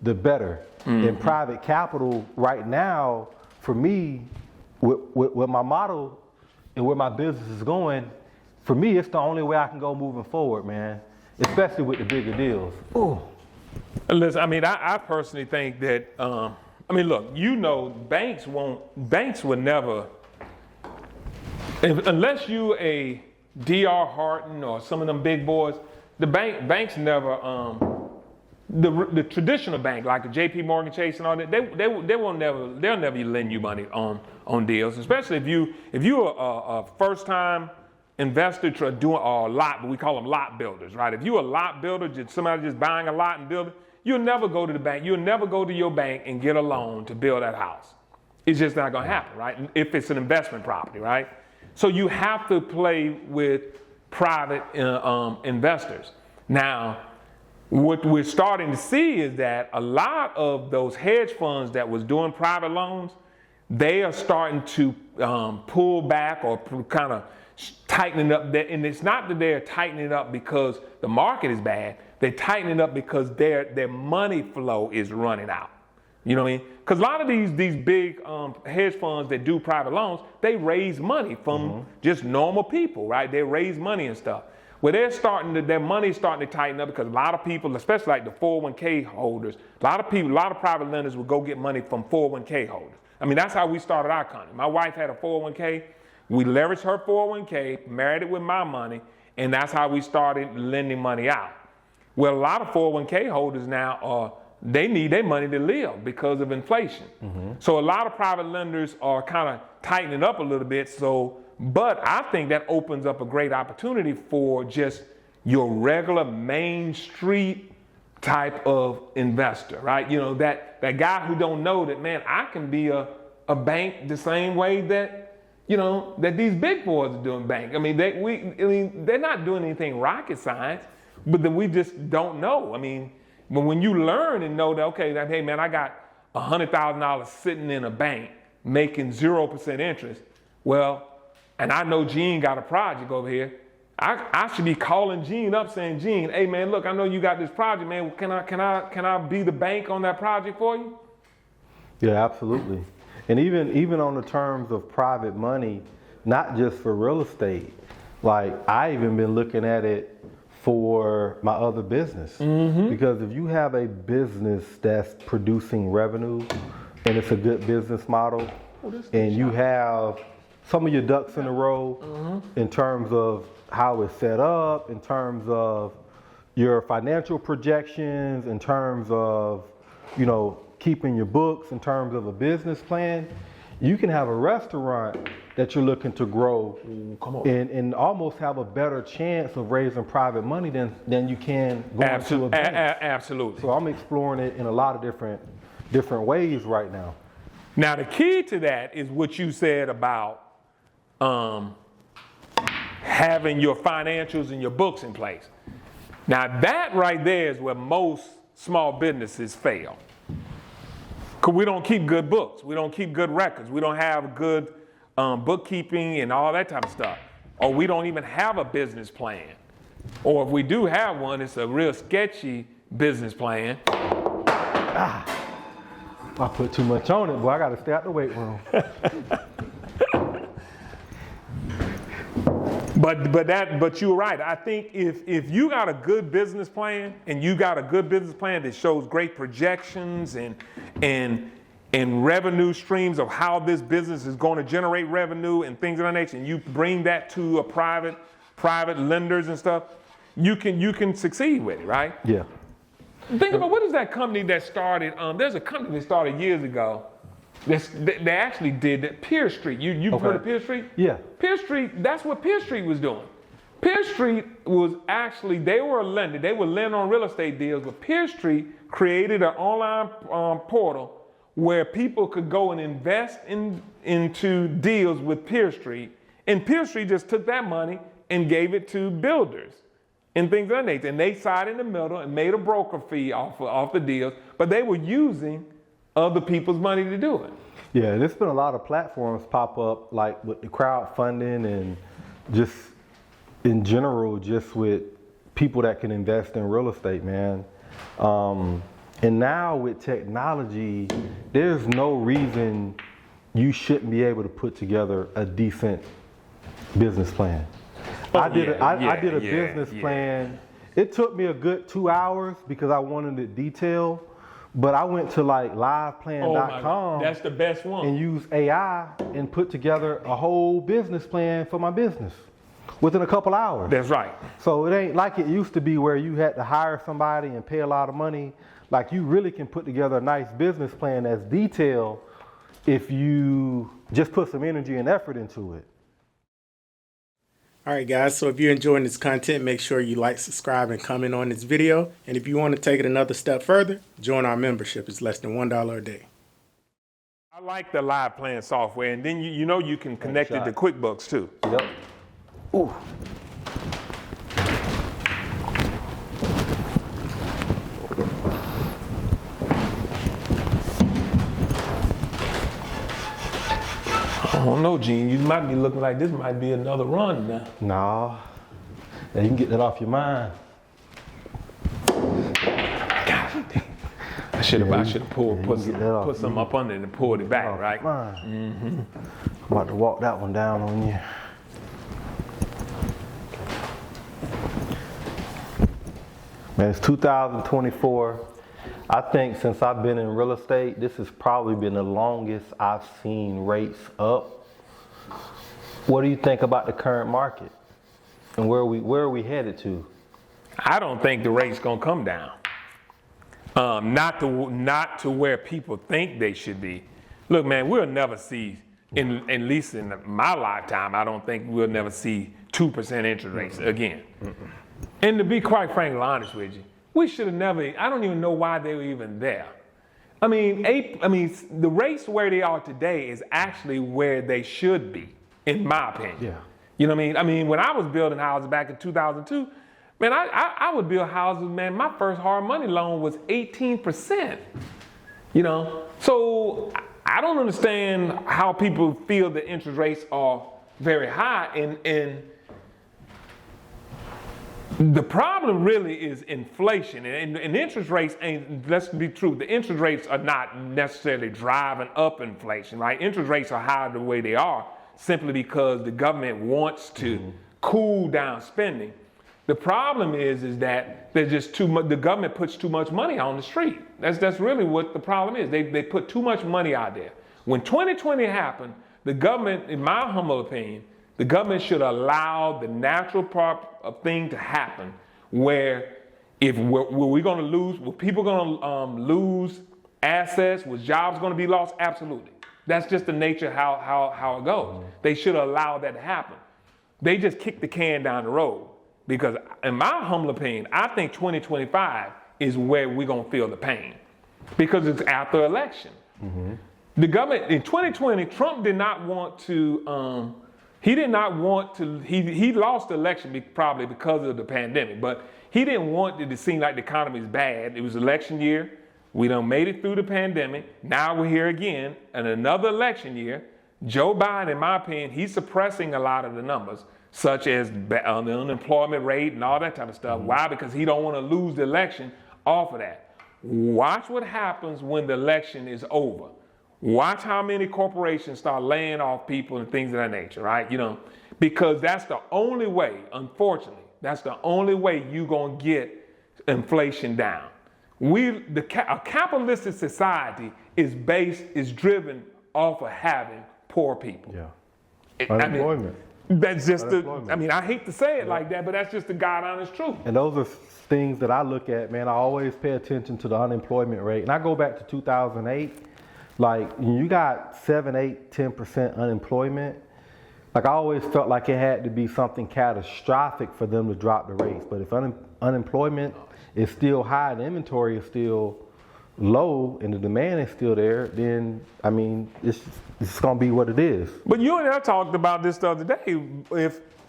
Speaker 2: the better. In private capital right now, for me, with my model and where my business is going, for me, it's the only way I can go moving forward, man, especially with the bigger deals. Ooh.
Speaker 1: Listen, I mean, I personally think that, I mean, look, you know, banks would never, unless you a D.R. Horton or some of them big boys, the banks never, the traditional bank, like a J.P. Morgan Chase and all that, they'll never lend you money on deals, especially if you're a first-time investor doing a lot, but we call them lot builders, right? If you're a lot builder, somebody just buying a lot and building, you'll never go to the bank. You'll never go to your bank and get a loan to build that house. It's just not gonna happen, right? If it's an investment property, right? So you have to play with private investors. Now, what we're starting to see is that a lot of those hedge funds that was doing private loans, they are starting to pull back or kind of tightening up. And it's not that they're tightening up because the market is bad. They're tightening up because their money flow is running out. You know what I mean? Because a lot of these big hedge funds that do private loans, they raise money from just normal people, right? They raise money and stuff. Well, their money's starting to tighten up because a lot of people, especially like the 401k holders, a lot of private lenders will go get money from 401k holders. I mean, that's how we started our company. My wife had a 401k. We leveraged her 401k, married it with my money, and that's how we started lending money out. Well, a lot of 401k holders now they need their money to live because of inflation. So a lot of private lenders are kind of tightening up a little bit. But I think that opens up a great opportunity for just your regular Main Street type of investor, right? You know, that guy who don't know that, man, I can be a bank the same way that, you know, that these big boys are doing bank. I mean, they're not doing anything rocket science, but then we just don't know. I mean, But when you learn and know that, okay, that, hey man, I got $100,000 sitting in a bank making 0% interest, well, and I know Gene got a project over here, I should be calling Gene up saying, Gene, hey man, look, I know you got this project, man. Can I be the bank on that project for you?
Speaker 2: Yeah, absolutely. And even on the terms of private money, not just for real estate, like I even been looking at it for my other business. Because if you have a business that's producing revenue and it's a good business model, and you have some of your ducks in a row in terms of how it's set up, in terms of your financial projections, in terms of, you know, keeping your books, in terms of a business plan, you can have a restaurant that you're looking to grow and almost have a better chance of raising private money than you can going to a bank.
Speaker 1: Absolutely.
Speaker 2: So I'm exploring it in a lot of different ways right now.
Speaker 1: Now the key to that is what you said about having your financials and your books in place. Now that right there is where most small businesses fail. Because we don't keep good books. We don't keep good records. We don't have good bookkeeping and all that type of stuff. Or we don't even have a business plan. Or if we do have one, it's a real sketchy business plan.
Speaker 2: I put too much on it, boy. I got to stay out the weight room.
Speaker 1: But you're right. I think if you got a good business plan and you got a good business plan that shows great projections and revenue streams of how this business is going to generate revenue and things of that nature, and you bring that to a private lenders and stuff, you can succeed with it, right?
Speaker 2: Yeah.
Speaker 1: Think about what is that company that started? There's a company that started years ago. They actually did that. Peer Street. You've heard of Peer Street?
Speaker 2: Yeah.
Speaker 1: Peer Street, that's what Peer Street was doing. Peer Street was actually, they were a lender. They would lend on real estate deals, but Peer Street created an online portal where people could go and invest into deals with Peer Street. And Peer Street just took that money and gave it to builders and things of that nature. And they sat in the middle and made a broker fee off the deals, but they were using other people's money to do it.
Speaker 2: Yeah, there's been a lot of platforms pop up, like with the crowdfunding and just in general, just with people that can invest in real estate, man. And now with technology, there's no reason you shouldn't be able to put together a decent business plan. I did a business plan. It took me a good 2 hours because I wanted it detailed. But I went to like liveplan.com.
Speaker 1: That's the best one.
Speaker 2: And used AI and put together a whole business plan for my business within a couple hours.
Speaker 1: That's right.
Speaker 2: So it ain't like it used to be where you had to hire somebody and pay a lot of money. Like you really can put together a nice business plan that's detailed if you just put some energy and effort into it.
Speaker 3: All right, guys, so if you're enjoying this content, make sure you like, subscribe, and comment on this video. And if you want to take it another step further, join our membership. It's less than $1 a day.
Speaker 1: I like the live plan software, and then you know you can connect it to QuickBooks too.
Speaker 2: Yep. Ooh.
Speaker 1: I don't know, Gene. You might be looking like this might be another run now.
Speaker 2: No. Yeah, you can get that off your mind.
Speaker 1: God, I should have put some up under it and pulled it back, right?
Speaker 2: I'm about to walk that one down on you. Man, it's 2024. I think since I've been in real estate, this has probably been the longest I've seen rates up. What do you think about the current market and where are we headed to?
Speaker 1: I don't think the rate's gonna come down. Not to where people think they should be. Look, man, we'll never see, at least in my lifetime, I don't think we'll never see 2% interest rates again. And to be quite frankly honest with you, we should have never, I don't even know why they were even there. I mean, the rates where they are today is actually where they should be, in my opinion.
Speaker 2: Yeah.
Speaker 1: You know what I mean? I mean, when I was building houses back in 2002, Man, I would build houses, man. My first hard money loan was 18%. You know, so I don't understand how people feel that interest rates are very high, and the problem really is inflation, and interest rates ain't, let's be true, the interest rates are not necessarily driving up inflation, right? Interest rates are high the way they are simply because the government wants to cool down spending. The problem is that there's just too much, the government puts too much money on the street. That's really what the problem is. They put too much money out there. When 2020 happened, the government, in my humble opinion, the government should allow the natural thing to happen where if we're going to lose, were people going to lose assets, was jobs going to be lost? Absolutely. That's just the nature how it goes. They should allow that to happen. They just kick the can down the road. Because in my humble opinion, I think 2025 is where we're going to feel the pain. Because it's after election. The government, in 2020, Trump did not want to, he lost the election probably because of the pandemic, but he didn't want it to seem like the economy is bad. It was election year. We done made it through the pandemic. Now we're here again in another election year. Joe Biden, in my opinion, he's suppressing a lot of the numbers, such as the unemployment rate and all that type of stuff. Why? Because he don't want to lose the election off of that. Watch what happens when the election is over. Watch how many corporations start laying off people and things of that nature, right? You know, because that's the only way, unfortunately, that's the only way you're going to get inflation down. A capitalistic society is driven off of having poor people.
Speaker 2: Yeah. Unemployment.
Speaker 1: That's just I hate to say it like that, but that's just the God honest truth.
Speaker 2: And those are things that I look at, man. I always pay attention to the unemployment rate. And I go back to 2008, like you got 7, 8, 10% unemployment. Like I always felt like it had to be something catastrophic for them to drop the rates. But if unemployment is still high, the inventory is still low, and the demand is still there, then I mean it's gonna be what it is.
Speaker 1: But you and I talked about this the other day.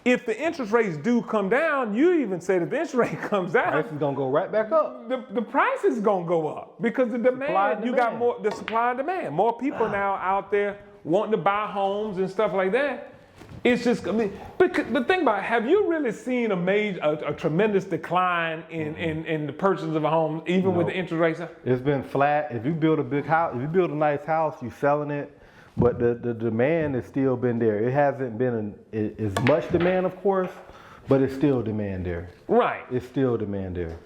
Speaker 1: If the interest rates do come down, you even said if the interest rate comes down,
Speaker 2: Price is gonna go right back up.
Speaker 1: The price is gonna go up because the demand, you got more, the supply and demand. More people now out there wanting to buy homes and stuff like that. It's just, but think about it, have you really seen a tremendous decline in the purchase of a home, even with the interest rates up?
Speaker 2: It's been flat. If you build a big house, if you build a nice house, you're selling it, but the demand has still been there. It hasn't been as much demand, of course, but it's still demand there.
Speaker 1: Right.
Speaker 2: It's still demand there.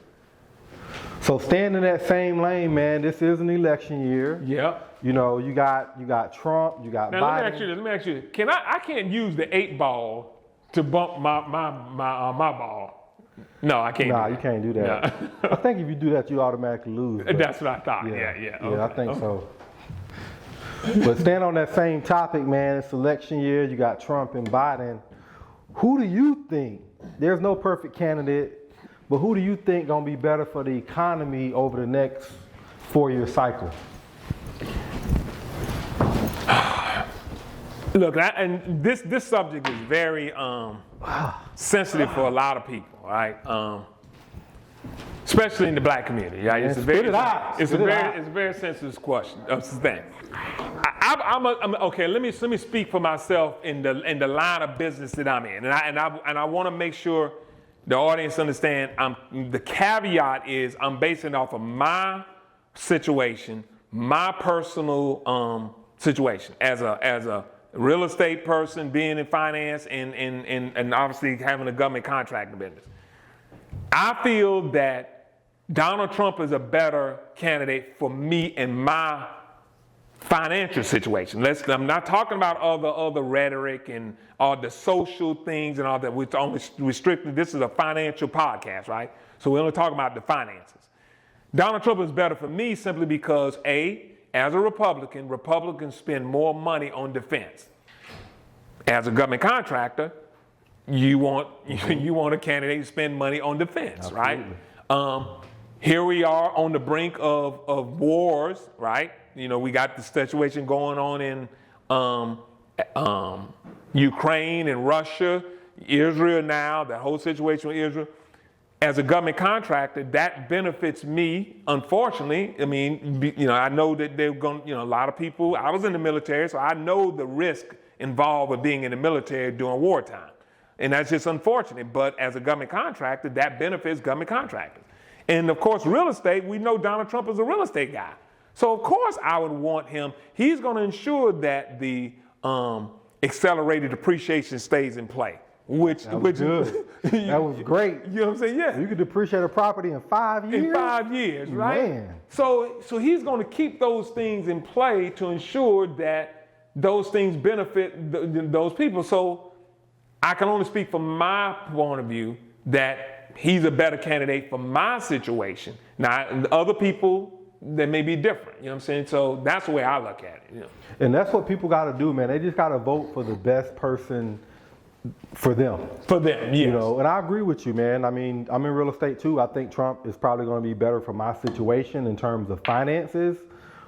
Speaker 2: So staying in that same lane, man, this is an election year.
Speaker 1: Yep.
Speaker 2: You know, you got Trump, you got
Speaker 1: Biden. Let me ask you, I can't use the 8 ball to bump my ball. No, I can't.
Speaker 2: Nah, you can't do that. No. I think if you do that, you automatically lose.
Speaker 1: That's what I thought. Yeah.
Speaker 2: Yeah, okay. I think so. But staying on that same topic, man, it's election year. You got Trump and Biden. Who do you think? There's no perfect candidate, but who do you think gonna be better for the economy over the next 4-year cycle?
Speaker 1: Look, and this subject is very sensitive for a lot of people, right? Especially in the black community. Right? It's a very sensitive question. Thing. Okay. Let me speak for myself in the line of business that I'm in, and I want to make sure the audience understand. The caveat is I'm basing it off of my situation, my personal situation as a real estate person, being in finance, and obviously having a government contracting business. I feel that Donald Trump is a better candidate for me in my financial situation. I'm not talking about all the rhetoric and all the social things and all that. We're only restricted. This is a financial podcast, right? So we're only talking about the finances. Donald Trump is better for me simply because as a Republican, Republicans spend more money on defense. As a government contractor, you want a candidate to spend money on defense,
Speaker 2: Absolutely.
Speaker 1: Right? Here we are on the brink of wars, right? You know, we got the situation going on in Ukraine and Russia, Israel now, the whole situation with Israel. as a government contractor, that benefits me, unfortunately. I mean, I know that they're going, a lot of people, I was in the military, so I know the risk involved with being in the military during wartime. And that's just unfortunate. But as a government contractor, that benefits government contractors. And of course, real estate, we know Donald Trump is a real estate guy. So of course I would want him, he's going to ensure that the accelerated depreciation stays in play. Which
Speaker 2: good. That was great.
Speaker 1: You know what I'm saying? Yeah.
Speaker 2: You could depreciate a property in 5 years?
Speaker 1: In 5 years, right?
Speaker 2: Man.
Speaker 1: So he's going to keep those things in play to ensure that those things benefit those people. So I can only speak from my point of view that he's a better candidate for my situation. Now, other people, they may be different. You know what I'm saying? So that's the way I look at it.
Speaker 2: And that's what people got to do, man. They just got to vote for the best person for them.
Speaker 1: For them, yes.
Speaker 2: And I agree with you, man. I mean, I'm in real estate too. I think Trump is probably going to be better for my situation in terms of finances.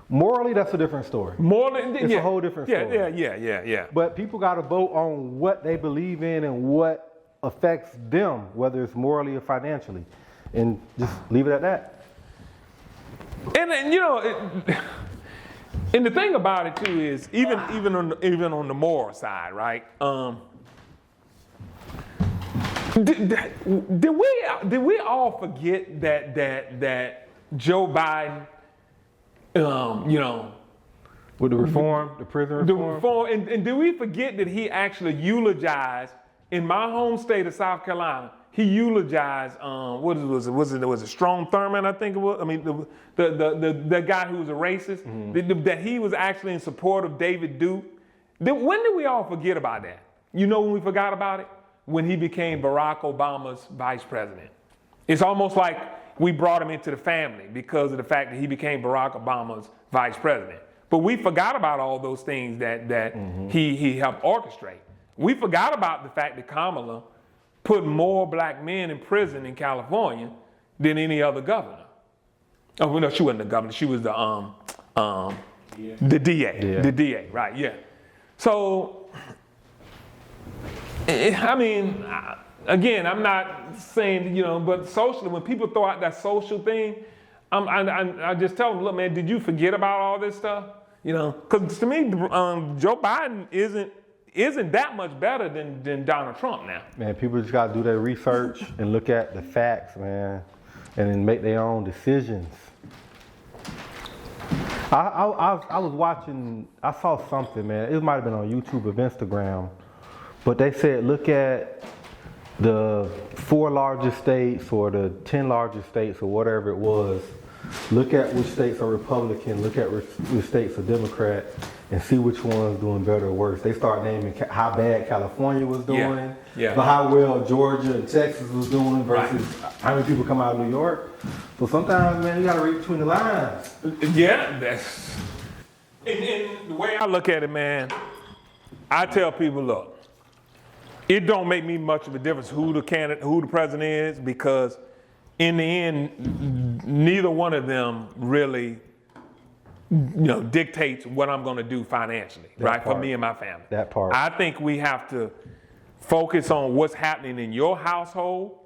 Speaker 2: Morally, that's a different story. It's a whole different story.
Speaker 1: Yeah.
Speaker 2: But people got to vote on what they believe in and what affects them, whether it's morally or financially, and just leave it at that.
Speaker 1: And and the thing about it too is even on the moral side, right? Did we all forget that Joe Biden,
Speaker 2: with the reform, the prison reform,
Speaker 1: and did we forget that he actually eulogized in my home state of South Carolina? He eulogized was it Strom Thurmond, I think it was. I mean the guy who was a racist. Mm-hmm. That he was actually in support of David Duke. When did we all forget about that? You know when we forgot about it? When he became Barack Obama's vice president. It's almost like we brought him into the family because of the fact that he became Barack Obama's vice president. But we forgot about all those things that mm-hmm. he helped orchestrate. We forgot about the fact that Kamala put more black men in prison in California than any other governor. Oh, no, she wasn't the governor. She was the DA. Yeah. The DA, right, yeah. So, I mean, again, I'm not saying, but socially, when people throw out that social thing, I just tell them, look, man, did you forget about all this stuff? Because to me, Joe Biden isn't that much better than Donald Trump now. Man,
Speaker 2: people just got to do their research and look at the facts, man, and then make their own decisions. I was watching, I saw something, man. It might have been on YouTube or Instagram. But they said, look at the 4 largest states or the 10 largest states or whatever it was. Look at which states are Republican, look at which states are Democrat, and see which one's doing better or worse. They start naming how bad California was doing, but how well Georgia and Texas was doing versus how many people come out of New York. So sometimes, man, you got to read between the lines.
Speaker 1: Yeah, that's... And the way I look at it, man, I tell people, look, it don't make me much of a difference who the president is, because in the end, neither one of them really, dictates what I'm going to do financially, for me and my family.
Speaker 2: That part.
Speaker 1: I think we have to focus on what's happening in your household,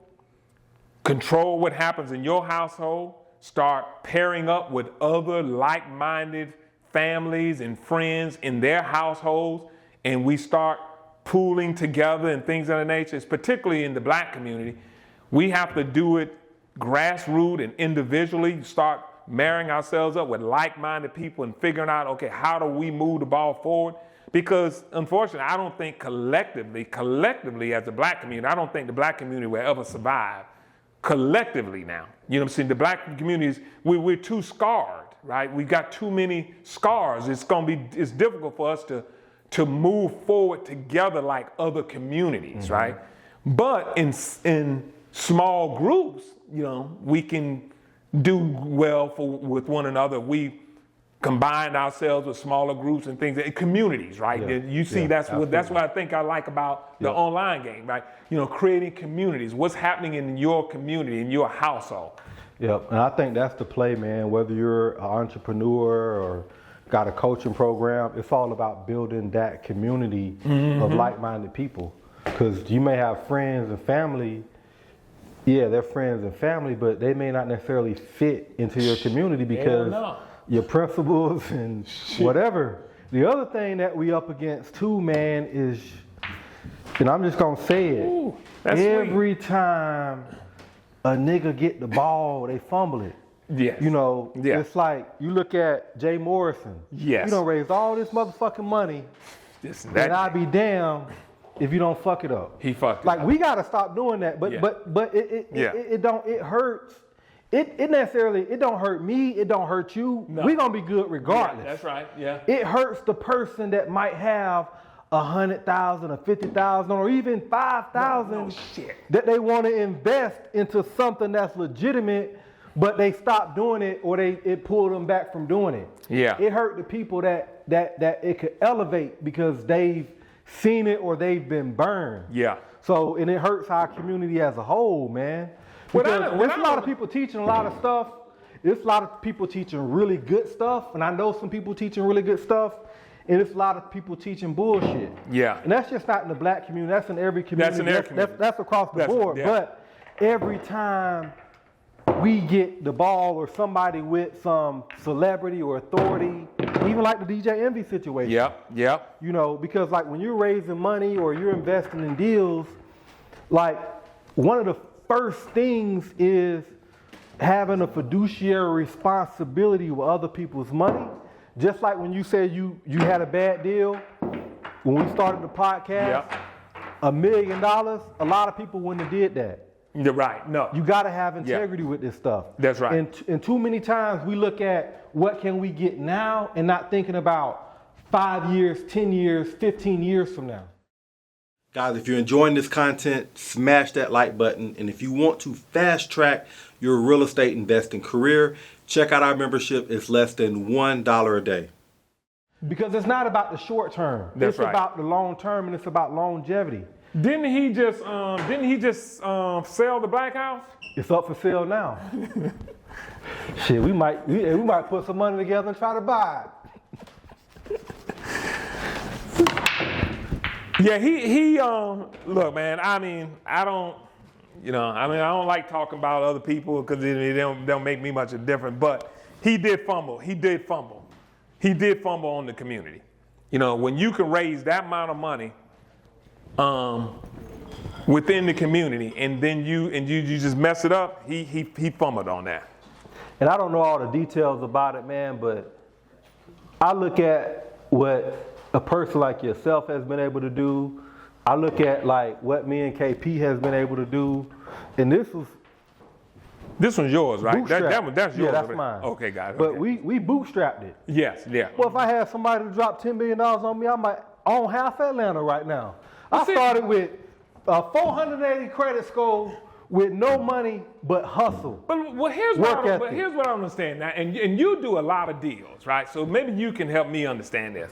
Speaker 1: control what happens in your household, start pairing up with other like-minded families and friends in their households, and we start pooling together and things of that nature. It's particularly in the black community. We have to do it grassroots and individually, start marrying ourselves up with like-minded people and figuring out, okay, how do we move the ball forward? Because unfortunately, I don't think collectively as a black community, I don't think the black community will ever survive collectively now. You know what I'm saying? The black communities, we're too scarred, right? We've got too many scars. It's difficult for us to move forward together like other communities, mm-hmm. right? But in small groups, we can do well with one another. We combine ourselves with smaller groups and things, communities, right? Yeah. You see, that's what I think I like about the online game, right? Creating communities. What's happening in your community, in your household?
Speaker 2: Yep, and I think that's the play, man. Whether you're an entrepreneur or got a coaching program, it's all about building that community mm-hmm. of like-minded people. Because you may have friends and family Yeah, they're friends and family, but they may not necessarily fit into your community because your principles and whatever. The other thing that we up against too, man, is, and I'm just gonna say it,
Speaker 1: Ooh,
Speaker 2: every time a nigga get the ball, they fumble it.
Speaker 1: Yes.
Speaker 2: You know, it's like, you look at Jay Morrison.
Speaker 1: Yes.
Speaker 2: You done raised all this motherfucking money, and I'd be damned if you don't fuck it up.
Speaker 1: He fucked it
Speaker 2: like,
Speaker 1: up.
Speaker 2: We gotta stop doing that. But it hurts. It necessarily, it don't hurt me, it don't hurt you. No. We gonna be good regardless.
Speaker 1: Yeah, that's right, yeah.
Speaker 2: It hurts the person that might have 100,000 or 50,000 or even 5,000 that they want to invest into something that's legitimate, but they stopped doing it or it pulled them back from doing it.
Speaker 1: Yeah.
Speaker 2: It hurt the people that it could elevate because they've seen it or they've been burned.
Speaker 1: Yeah.
Speaker 2: So, and it hurts our community as a whole, man. Because there's a lot of people teaching a lot of stuff. There's a lot of people teaching really good stuff, and I know some people teaching really good stuff, and there's a lot of people teaching bullshit.
Speaker 1: Yeah.
Speaker 2: And that's just not in the black community. That's in every community.
Speaker 1: That's in every community.
Speaker 2: That's across the board. Yeah. But every time we get the ball or somebody with some celebrity or authority, even like the DJ Envy situation.
Speaker 1: Yep.
Speaker 2: You know, because like when you're raising money or you're investing in deals, like one of the first things is having a fiduciary responsibility with other people's money. Just like when you said you had a bad deal, when we started the podcast, $1 million, a lot of people wouldn't have did that.
Speaker 1: You're right, no.
Speaker 2: You gotta have integrity with this stuff.
Speaker 1: That's right.
Speaker 2: And too many times we look at what can we get now and not thinking about 5 years, 10 years, 15 years from now. Guys, if you're enjoying this content, smash that like button. And if you want to fast track your real estate investing career, check out our membership. It's less than $1 a day. Because it's not about the short term. It's about the long term, and it's about longevity.
Speaker 1: Didn't he just sell the Black House?
Speaker 2: It's up for sale now. Shit, we might put some money together and try to buy it.
Speaker 1: Yeah, he look, man, I don't like talking about other people because they don't make me much of a difference, but he did fumble on the community. You know, when you can raise that amount of money within the community and then you just mess it up, he fumbled on that.
Speaker 2: And I don't know all the details about it, man, but I look at what a person like yourself has been able to do. I look at like what me and KP has been able to do, and this one's yours, right? That's yours.
Speaker 1: Yeah,
Speaker 2: that's mine.
Speaker 1: Okay, got it.
Speaker 2: But
Speaker 1: okay.
Speaker 2: we bootstrapped it.
Speaker 1: Yes, yeah.
Speaker 2: Well, if I had somebody to drop $10 million on me, I might own half Atlanta right now. I started with a 480 credit score with no money but hustle.
Speaker 1: But here's what I understand now, and you do a lot of deals, right? So maybe you can help me understand this.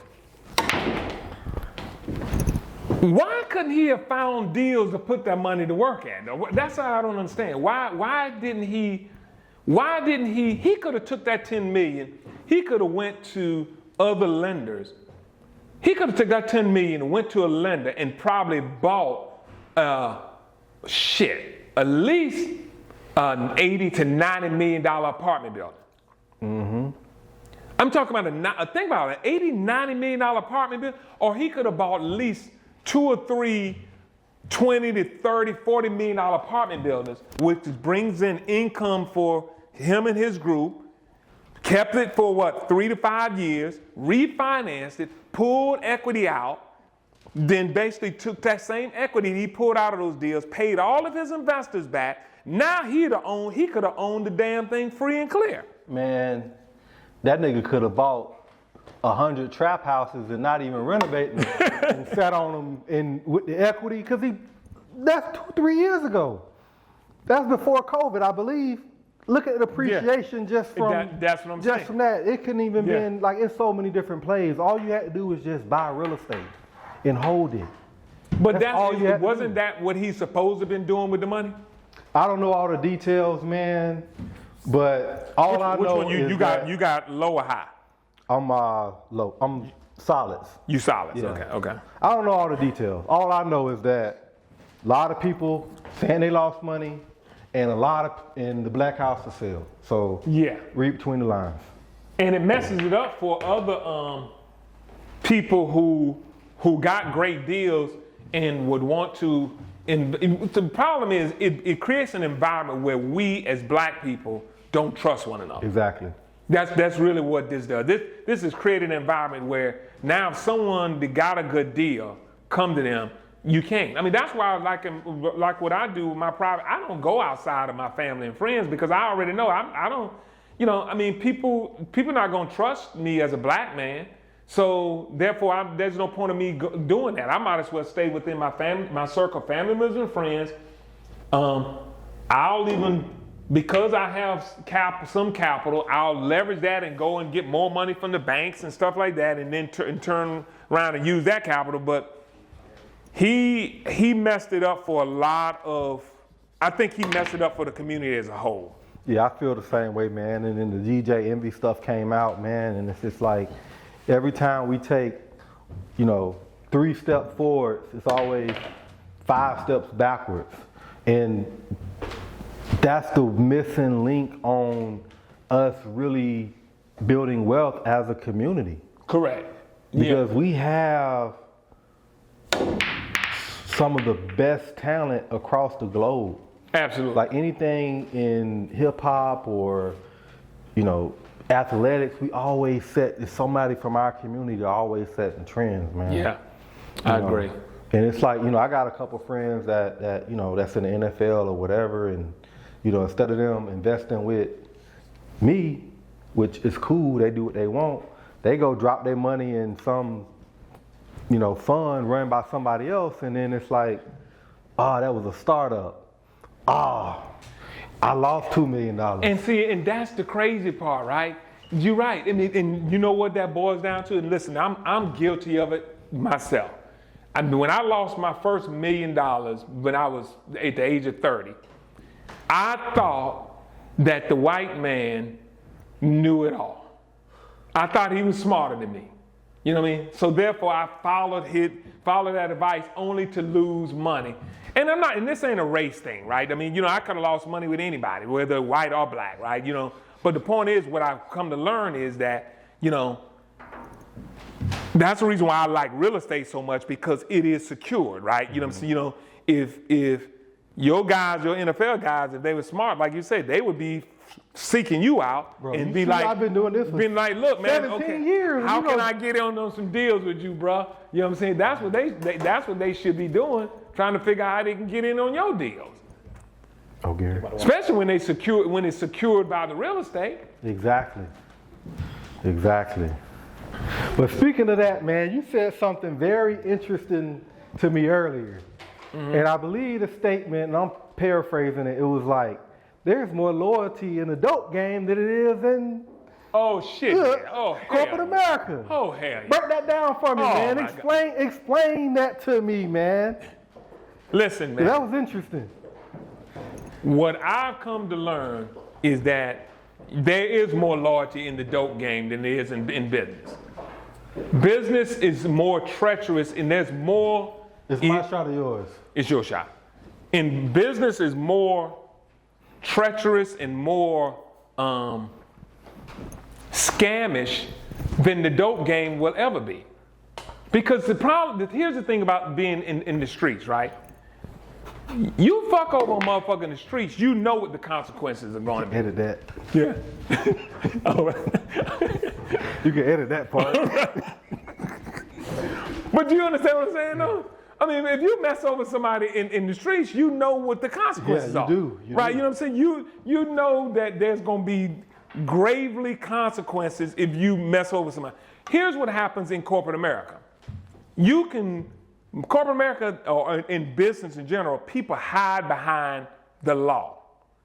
Speaker 1: Why couldn't he have found deals to put that money to work at? That's how I don't understand. Why didn't he could have took that 10 million, he could have went to other lenders. He could have took that 10 million and went to a lender and probably bought at least an $80 to $90 million apartment building. Mm-hmm. I'm talking about think about it, $80, $90 million apartment building, or he could have bought at least 2 or 3 $20 to $30, $40 million apartment buildings, which brings in income for him and his group, kept it for 3 to 5 years, refinanced it, pulled equity out, then basically took that same equity he pulled out of those deals, paid all of his investors back. Now he could have owned the damn thing free and clear.
Speaker 2: Man, that nigga could have bought 100 trap houses and not even renovating them and sat on them with the equity, because that's 2-3 years ago. That's before COVID, I believe. Look at the appreciation just from
Speaker 1: that's what I'm saying.
Speaker 2: From that. It couldn't even been like, it's so many different plays. All you had to do was just buy real estate and hold it.
Speaker 1: But wasn't that what he's supposed to have been doing with the money?
Speaker 2: I don't know all the details, man. But all I know
Speaker 1: which one
Speaker 2: is
Speaker 1: you got low or high?
Speaker 2: I'm low. I'm solids.
Speaker 1: You solids.
Speaker 2: Yeah.
Speaker 1: Okay.
Speaker 2: I don't know all the details. All I know is that a lot of people saying they lost money and in the black house for sale. So
Speaker 1: Yeah.
Speaker 2: read between the lines.
Speaker 1: And it messes it up for other people who got great deals and would want to. The problem is it creates an environment where we as black people don't trust one another.
Speaker 2: Exactly.
Speaker 1: That's really what this does. This is creating an environment where now if someone that got a good deal come to them, you can't. I mean, that's why like what I do with my private, I don't go outside of my family and friends because I already know I don't, I mean, people not gonna trust me as a black man. So therefore, there's no point of me doing that. I might as well stay within my family, my circle of family members and friends. I'll even, because I have some capital, I'll leverage that and go and get more money from the banks and stuff like that, and then turn around and use that capital. But he messed it up for a lot of. I think he messed it up for the community as a whole.
Speaker 2: Yeah, I feel the same way, man. And then the DJ Envy stuff came out, man, and it's just like every time we take, 3 steps forward, it's always 5 steps backwards. And that's the missing link on us really building wealth as a community.
Speaker 1: Correct.
Speaker 2: Because we have some of the best talent across the globe.
Speaker 1: Absolutely.
Speaker 2: Like anything in hip hop or, athletics, we always there's somebody from our community that always setting trends, man.
Speaker 1: Yeah, I agree.
Speaker 2: And it's like, I got a couple friends that that's in the NFL or whatever, and, instead of them investing with me, which is cool, they do what they want, they go drop their money in some, fund run by somebody else, and then it's like, that was a startup. I lost $2 million.
Speaker 1: And see, and that's the crazy part, right? You're right. And you know what that boils down to? And listen, I'm guilty of it myself. I mean, when I lost my first $1 million when I was at the age of 30, I thought that the white man knew it all. I thought he was smarter than me. You know what I mean? So therefore, I followed that advice only to lose money. And this ain't a race thing, right? I mean, I could have lost money with anybody, whether white or black, right? But the point is, what I've come to learn is that, that's the reason why I like real estate so much, because it is secured, right? You know what I'm saying? If your guys, your NFL guys, if they were smart, like you said, they would be seeking you out.
Speaker 2: Bro,
Speaker 1: and be like,
Speaker 2: I've been doing this for
Speaker 1: look, man,
Speaker 2: 17 years.
Speaker 1: How can I get on some deals with you, bro? You know what I'm saying? That's what they should be doing, trying to figure out how they can get in on your deals.
Speaker 2: Oh, Gary.
Speaker 1: Especially when it's secured by the real estate.
Speaker 2: Exactly. But speaking of that, man, you said something very interesting to me earlier. Mm-hmm. And I believe the statement, and I'm paraphrasing it, it was like, there's more loyalty in the dope game than it is in corporate America.
Speaker 1: Oh, hell yeah.
Speaker 2: Break that down for me, man. Explain that to me, man.
Speaker 1: Listen, man.
Speaker 2: That was interesting.
Speaker 1: What I've come to learn is that there is more loyalty in the dope game than there is in business. Business is more treacherous, and there's more.
Speaker 2: It's my shot or yours?
Speaker 1: It's your shot. And business is more treacherous and more scamish than the dope game will ever be. Because here's the thing about being in the streets, right? You fuck over a motherfucker in the streets, you know what the consequences are going to be.
Speaker 2: Edit that.
Speaker 1: Yeah. All right.
Speaker 2: You can edit that part.
Speaker 1: But do you understand what I'm saying, though? I mean, if you mess over somebody in the streets, you know what the consequences are.
Speaker 2: You
Speaker 1: right?
Speaker 2: do.
Speaker 1: You know what I'm saying? You know that there's going to be gravely consequences if you mess over somebody. Here's what happens in corporate America. Corporate America, or in business in general, people hide behind the law.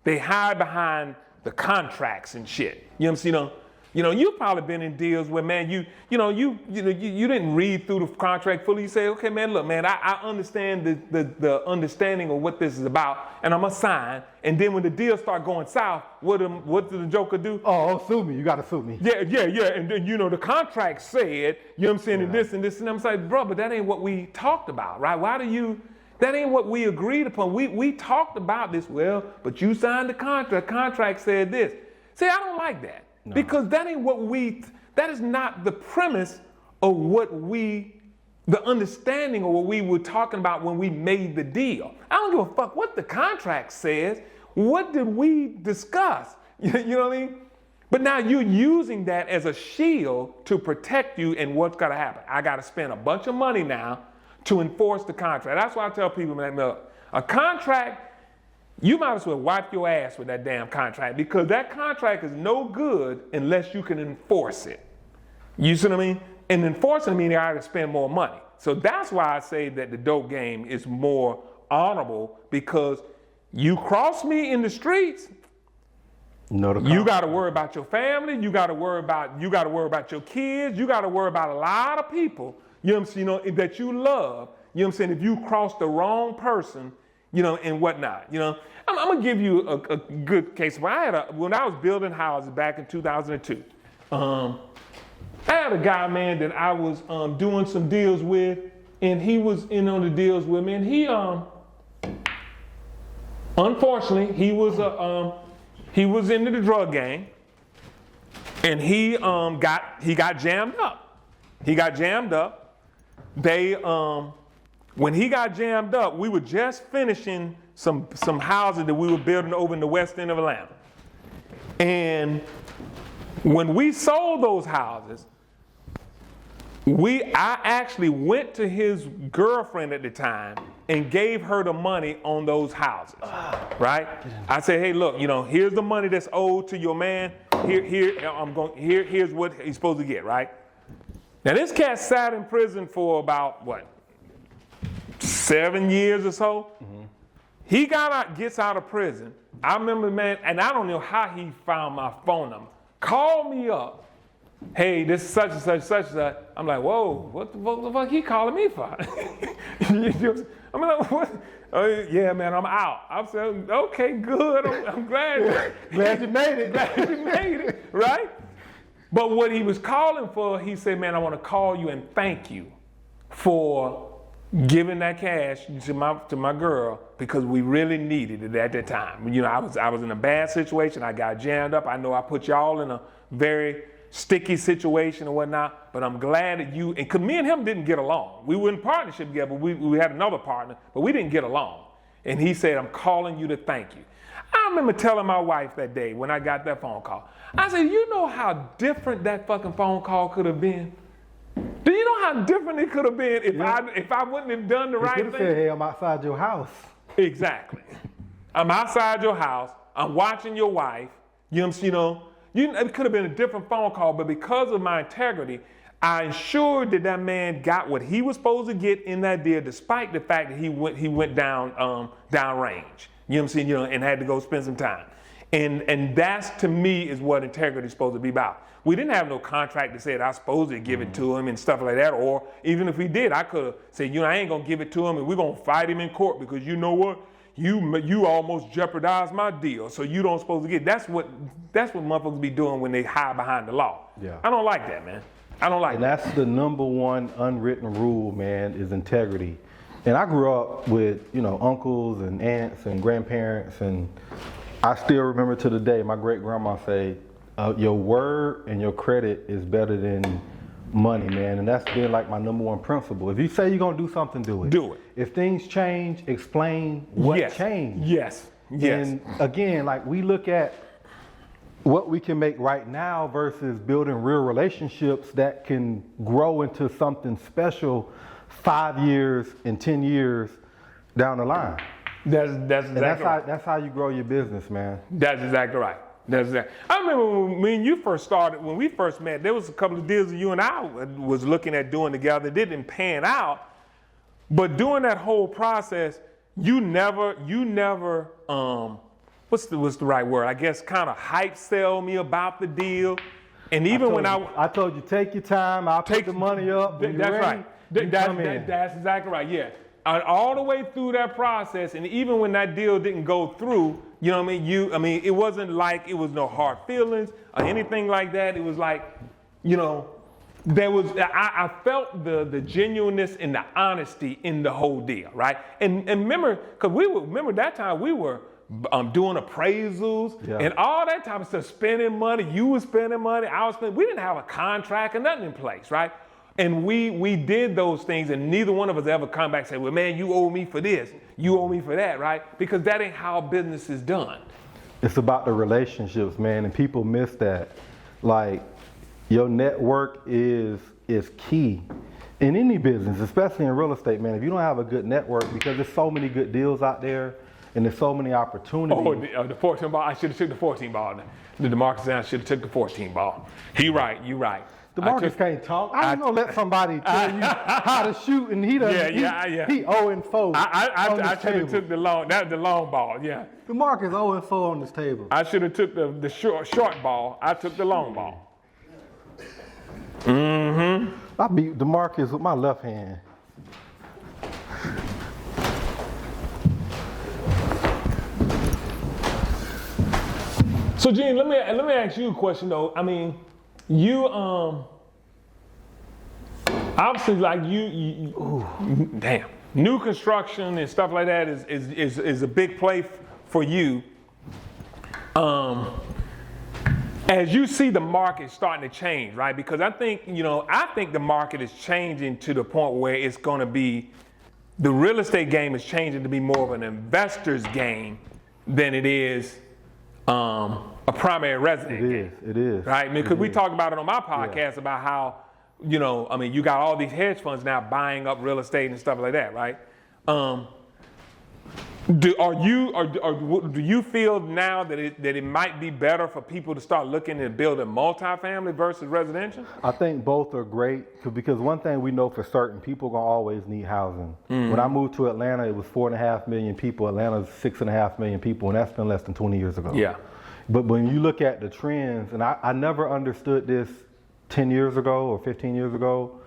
Speaker 1: They hide behind the contracts and shit. You know what I'm saying? You've probably been in deals where, man, you didn't read through the contract fully. You say, okay, man, look, man, I understand the understanding of what this is about, and I'm gonna sign. And then when the deals start going south, what did the joker do?
Speaker 2: Oh, sue me. You gotta sue me.
Speaker 1: Yeah. And then the contract said, you know what I'm saying, and this, and I'm like, bro, but that ain't what we talked about, right? Why do you That ain't what we agreed upon. We talked about this, well, but you signed the contract. Contract said this. See, I don't like that. No. Because that ain't that is not the premise of the understanding of what we were talking about when we made the deal. I don't give a fuck what the contract says. What did we discuss? You know what I mean? But now you're using that as a shield to protect you and what's going to happen. I got to spend a bunch of money now to enforce the contract. That's why I tell people, man, look, a contract, you might as well wipe your ass with that damn contract because that contract is no good unless you can enforce it. You see what I mean? And enforcing means I got to spend more money. So that's why I say that the dope game is more honorable because you cross me in the streets, you got to worry about your family. You got to worry about your kids. You got to worry about a lot of people. You know what I'm saying? That you love. You know what I'm saying? If you cross the wrong person, and whatnot. I'm gonna give you a good case. When I was building houses back in 2002, I had a guy, man, that I was doing some deals with, and he was in on the deals with me. And he, unfortunately, he was into the drug gang, and he got jammed up. He got jammed up. When he got jammed up, we were just finishing some houses that we were building over in the west end of Atlanta. And when we sold those houses, I actually went to his girlfriend at the time and gave her the money on those houses, right? I said, hey, look, here's the money that's owed to your man. Here's what he's supposed to get, right? Now this cat sat in prison for about 7 years or so. Mm-hmm. He gets out of prison. I remember, man, and I don't know how he found my phone number. Called me up. Hey, this is such and such, such and such. I'm like, whoa, what the fuck he calling me for? I'm like, what? Yeah, man, I'm out. I said, okay, good. I'm glad.
Speaker 2: Glad you made it.
Speaker 1: Glad you made it, right? But what he was calling for, he said, man, I want to call you and thank you for giving that cash to my girl because we really needed it at that time. I was in a bad situation. I got jammed up. I know I put y'all in a very sticky situation and whatnot, but I'm glad that and because me and him didn't get along. We were in partnership together, but we had another partner, but we didn't get along. And he said, I'm calling you to thank you. I remember telling my wife that day when I got that phone call, I said, you know how different that fucking phone call could have been? Do you know how different it could have been if I wouldn't have done the right thing?
Speaker 2: You could have said, hey, I'm outside your house.
Speaker 1: Exactly. I'm outside your house. I'm watching your wife. It could have been a different phone call, but because of my integrity, I ensured that man got what he was supposed to get in that deal, despite the fact that he went down range. You know what I'm saying? And had to go spend some time. And that's, to me, is what integrity is supposed to be about. We didn't have no contract that said I was supposed to give it to him and stuff like that. Or even if we did, I could have said, I ain't gonna give it to him and we're gonna fight him in court because you know what? You almost jeopardized my deal, so you don't supposed to get. That's what motherfuckers be doing when they hide behind the law.
Speaker 2: Yeah.
Speaker 1: I don't like that, man. I don't like that.
Speaker 2: That's the number one unwritten rule, man, is integrity. And I grew up with, uncles and aunts and grandparents, and I still remember to the day my great grandma say, your word and your credit is better than money, man. And that's been like my number one principle. If you say you're gonna do something, do it.
Speaker 1: Do it.
Speaker 2: If things change, explain what changed.
Speaker 1: Yes.
Speaker 2: And again, like we look at what we can make right now versus building real relationships that can grow into something special 5 years and 10 years down the line.
Speaker 1: That's exactly right.
Speaker 2: That's how you grow your business, man.
Speaker 1: That's exactly right. I remember when you first started, when we first met, there was a couple of deals that you and I was looking at doing together. It didn't pan out, but during that whole process, you never, what's the right word? I guess kind of hype sell me about the deal. And even I
Speaker 2: told you, take your time. I'll take the money up. When
Speaker 1: that's
Speaker 2: you're ready,
Speaker 1: right. That's exactly right. Yeah. All the way through that process, and even when that deal didn't go through, you know what I mean? It wasn't like it was no hard feelings or anything like that. It was like, I felt the genuineness and the honesty in the whole deal, right? And remember, because remember that time we were doing appraisals and all that type of stuff, spending money. You were spending money, I was spending. We didn't have a contract or nothing in place, right? And we did those things, and neither one of us ever come back and say, well, man, you owe me for this, you owe me for that, right? Because that ain't how business is done.
Speaker 2: It's about the relationships, man, and people miss that. Like, your network is key in any business, especially in real estate, man. If you don't have a good network, because there's so many good deals out there, and there's so many opportunities.
Speaker 1: Oh, the 14 ball, I should have took the 14 ball. The DeMarcus I should have took the 14 ball. He right, you right.
Speaker 2: DeMarcus can't talk. I'm gonna let somebody tell you how to shoot, and he doesn't. He 0-4.
Speaker 1: I should have took the long. That was the long ball. Yeah.
Speaker 2: DeMarcus 0-4 on this table.
Speaker 1: I should have took the short ball. I took the long ball. Mm-hmm.
Speaker 2: I beat DeMarcus with my left hand.
Speaker 1: So, Gene, let me ask you a question though. I mean, you obviously like damn, new construction and stuff like that is a big play for you. As you see the market starting to change, right? Because I think the market is changing to the point where it's going to be, the real estate game is changing to be more of an investor's game than it is a primary resident game.
Speaker 2: It is.
Speaker 1: Right? Because we talked about it on my podcast about how, you got all these hedge funds now buying up real estate and stuff like that, right? Do you feel now that it might be better for people to start looking at building multifamily versus residential?
Speaker 2: I think both are great because one thing we know for certain, people are gonna always need housing. When I moved to Atlanta, it was 4.5 million people. Atlanta's 6.5 million people, and that's been less than 20 years ago.
Speaker 1: Yeah.
Speaker 2: But when you look at the trends, and I never understood this 10 years ago or 15 years ago,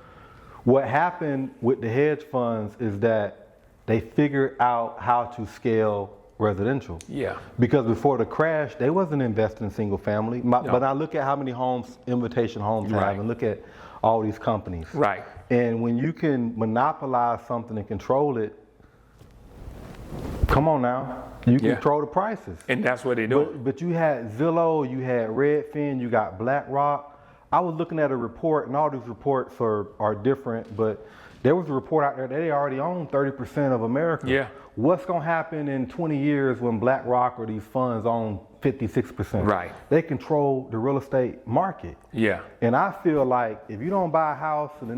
Speaker 2: what happened with the hedge funds is that they figured out how to scale residential.
Speaker 1: Yeah.
Speaker 2: Because before the crash, they wasn't investing in single family. But I look at how many homes Invitation Homes have, and look at all these companies.
Speaker 1: Right.
Speaker 2: And when you can monopolize something and control it, come on now, you control the prices.
Speaker 1: And that's what they do.
Speaker 2: But you had Zillow, you had Redfin, you got BlackRock. I was looking at a report, and all these reports are different, but there was a report out there that they already own 30% of America.
Speaker 1: Yeah.
Speaker 2: What's going to happen in 20 years when BlackRock or these funds own 56%?
Speaker 1: Right.
Speaker 2: They control the real estate market.
Speaker 1: Yeah.
Speaker 2: And I feel like if you don't buy a house if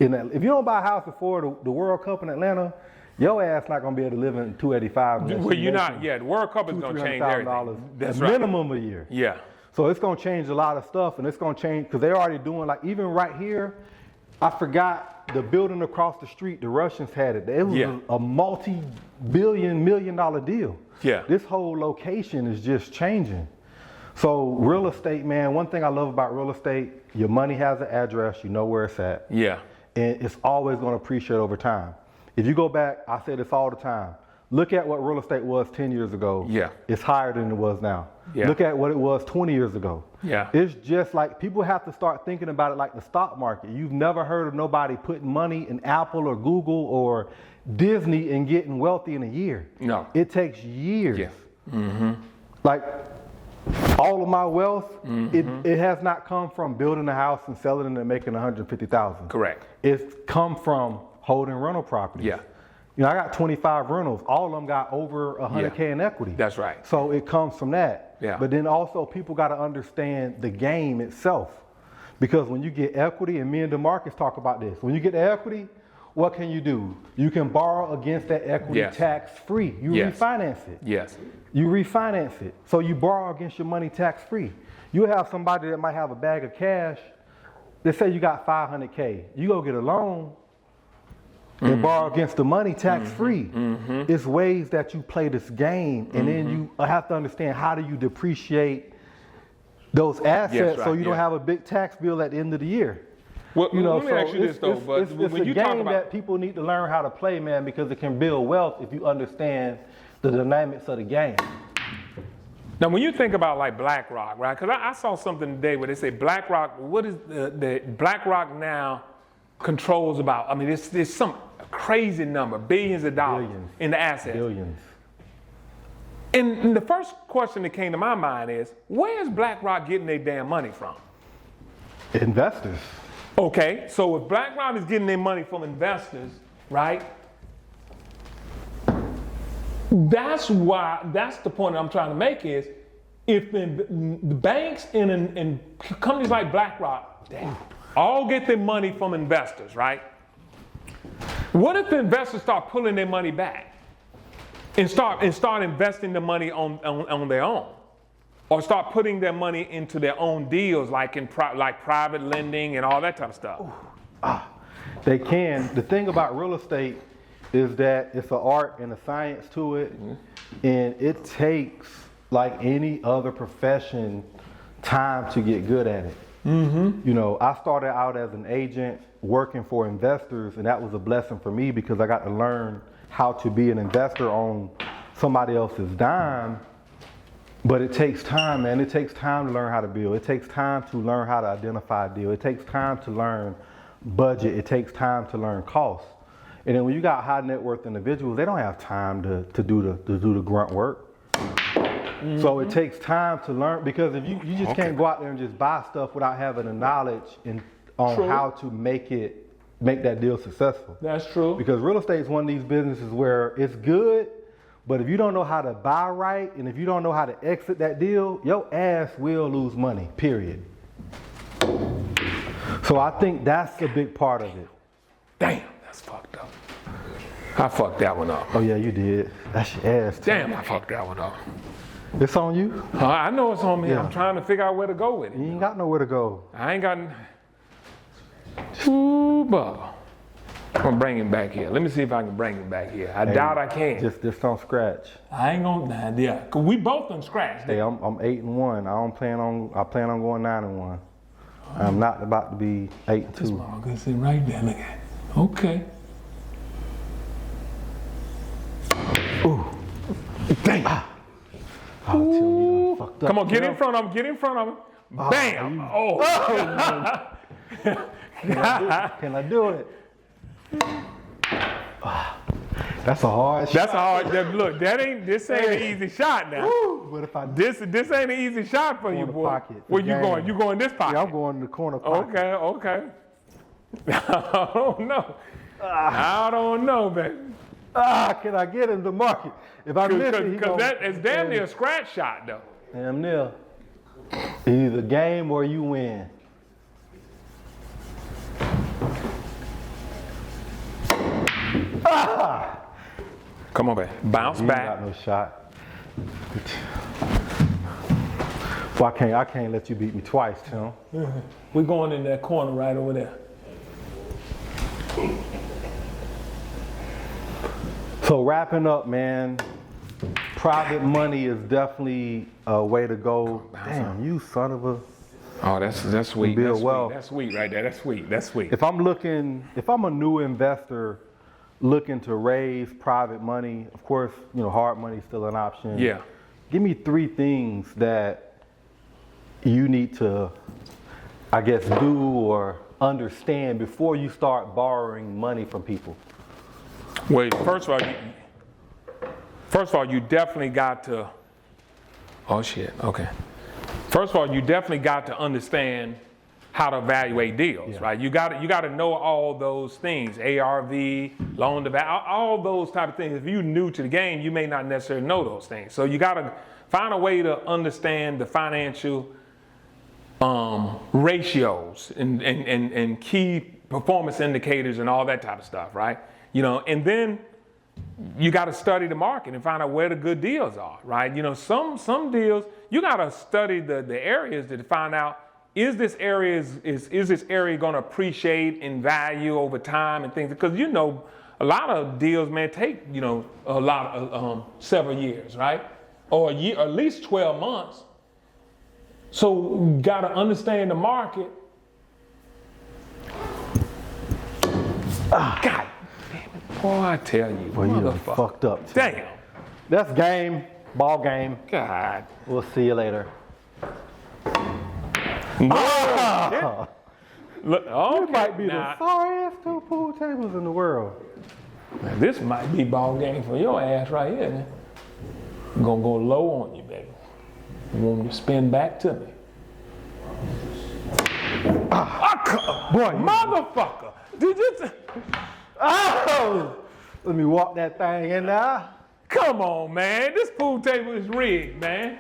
Speaker 2: you don't buy a house before the World Cup in Atlanta, your ass not going to be able to live in 285.
Speaker 1: Well, you're not. Yeah, the World Cup is going to change everything. That's right.
Speaker 2: Minimum a year.
Speaker 1: Yeah. So
Speaker 2: it's going to change a lot of stuff, and it's going to change because they're already doing, like, even right here, I forgot the building across the street, the Russians had it. It was a multi-million deal.
Speaker 1: Yeah.
Speaker 2: This whole location is just changing. So real estate, man, one thing I love about real estate, your money has an address, you know where it's at.
Speaker 1: Yeah.
Speaker 2: And it's always going to appreciate over time. If you go back, I say this all the time, look at what real estate was 10 years ago.
Speaker 1: Yeah.
Speaker 2: It's higher than it was now.
Speaker 1: Yeah.
Speaker 2: Look at what it was 20 years ago.
Speaker 1: Yeah.
Speaker 2: It's just like people have to start thinking about it like the stock market. You've never heard of nobody putting money in Apple or Google or Disney and getting wealthy in a year.
Speaker 1: No.
Speaker 2: It takes years.
Speaker 1: Yeah. Mm-hmm.
Speaker 2: Like all of my wealth, it has not come from building a house and selling it and making $150,000.
Speaker 1: Correct.
Speaker 2: It's come from holding rental properties.
Speaker 1: Yeah.
Speaker 2: You know, I got 25 rentals. All of them got over 100K in equity.
Speaker 1: That's right.
Speaker 2: So it comes from that.
Speaker 1: Yeah.
Speaker 2: But then also people got to understand the game itself. Because when you get equity, and me and DeMarcus talk about this, when you get the equity, what can you do? You can borrow against that equity tax-free. You refinance it.
Speaker 1: Yes.
Speaker 2: You refinance it. So you borrow against your money tax-free. You have somebody that might have a bag of cash. Let's say you got 500K. You go get a loan and borrow against the money tax-free. It's ways that you play this game, and then you have to understand how do you depreciate those assets so you don't have a big tax bill at the end of the year.
Speaker 1: Well, let me ask you this though, but when you talk about,
Speaker 2: it's a game that people need to learn how to play, man, because it can build wealth if you understand the dynamics of the game.
Speaker 1: Now, when you think about like BlackRock, right? Because I saw something today where they say BlackRock, what is the BlackRock now controls about, I mean, it's some crazy number, billions of dollars in the assets.
Speaker 2: Billions.
Speaker 1: And the first question that came to my mind is, where's BlackRock getting their damn money from?
Speaker 2: Investors.
Speaker 1: Okay, so if BlackRock is getting their money from investors, right? That's the point I'm trying to make is, if the banks and companies like BlackRock all get their money from investors, right? What if the investors start pulling their money back and start investing the money on their own, or start putting their money into their own deals, like like private lending and all that type of stuff?
Speaker 2: They can. The thing about real estate is that it's an art and a science to it, and it takes, like any other profession, time to get good at it. You know, I started out as an agent working for investors, and that was a blessing for me because I got to learn how to be an investor on somebody else's dime. But it takes time, man. It takes time to learn how to build. It takes time to learn how to identify a deal. It takes time to learn budget. It takes time to learn costs. And then when you got high net worth individuals, they don't have time to do the grunt work. So it takes time to learn, because if you just can't go out there and just buy stuff without having the knowledge on how to make that deal successful.
Speaker 1: That's true.
Speaker 2: Because real estate is one of these businesses where it's good, but if you don't know how to buy right, and if you don't know how to exit that deal, your ass will lose money, period. So I think that's a big part of it.
Speaker 1: Damn, that's fucked up. I fucked that one up.
Speaker 2: Oh yeah, you did. That's your ass.
Speaker 1: Damn, I fucked that one up.
Speaker 2: It's on you.
Speaker 1: I know it's on me.
Speaker 2: Yeah.
Speaker 1: I'm trying to figure out where to go with it.
Speaker 2: You ain't got nowhere to go.
Speaker 1: I ain't got. Ooh, Bubba. I'm gonna bring him back here. Let me see if I can bring him back here. I doubt I can.
Speaker 2: Just don't scratch.
Speaker 1: I ain't gonna. Yeah, cause we both done scratched.
Speaker 2: Hey, I'm 8-1. I plan on going 9-1. I'm not about to be 8-2.
Speaker 1: This motherfucker sit right there. Look at it. Okay.
Speaker 2: Ooh. Dang. Oh, Tim, you done fucked up.
Speaker 1: Come on, get in front of him. Get in front of him. Bam.
Speaker 2: Can I do it? That's a hard shot.
Speaker 1: That's a hard. Look, this ain't an easy shot now.
Speaker 2: What if I
Speaker 1: This ain't an easy shot for you, boy.
Speaker 2: Pocket.
Speaker 1: Where you going? You going this pocket?
Speaker 2: Yeah, I'm going in the corner pocket.
Speaker 1: Okay. I don't know. I don't know, baby.
Speaker 2: Can I get him to market? If I miss it,
Speaker 1: because it's damn near a scratch shot, though.
Speaker 2: Damn near. Either game or you win.
Speaker 1: Come on, baby. Bounce
Speaker 2: You
Speaker 1: back.
Speaker 2: ain't got no shot. Well, I can't let you beat me twice, Tim.
Speaker 1: We're going in that corner right over there.
Speaker 2: So wrapping up, man, private money is definitely a way to go. Damn, you son of a.
Speaker 1: Oh, that's sweet.
Speaker 2: Build
Speaker 1: That's
Speaker 2: wealth.
Speaker 1: sweet. That's sweet right there. That's sweet. That's sweet.
Speaker 2: If I'm a new investor looking to raise private money, of course, hard money is still an option.
Speaker 1: Yeah.
Speaker 2: Give me 3 things that you need to, I guess, do or understand before you start borrowing money from people.
Speaker 1: Wait, first of all, you definitely got to. Oh shit. Okay. First of all, you definitely got to understand how to evaluate deals, right? You got to know all those things: ARV, loan to value, all those type of things. If you're new to the game, you may not necessarily know those things. So you got to find a way to understand the financial ratios and key performance indicators and all that type of stuff, right? And then you got to study the market and find out where the good deals are, right? Some deals you got to study the areas to find out, is this area going to appreciate in value over time and things? Because a lot of deals may take a lot of several years, right? Or a year, or at least 12 months. So you got to understand the market. God damn it, boy! I tell you,
Speaker 2: Boy, you done fucked up.
Speaker 1: Damn.
Speaker 2: That's game. Ball game.
Speaker 1: God.
Speaker 2: We'll see you later.
Speaker 1: Oh, look, okay,
Speaker 2: It might be
Speaker 1: now,
Speaker 2: the sorriest two pool tables in the world.
Speaker 1: now this might be ball game for your ass right here. Man. I'm gonna go low on you, baby. I want you to spin back to me.
Speaker 2: Boy,
Speaker 1: Motherfucker! Did you?
Speaker 2: oh! Let me walk that thing in there.
Speaker 1: Come on, man. This pool table is rigged, man.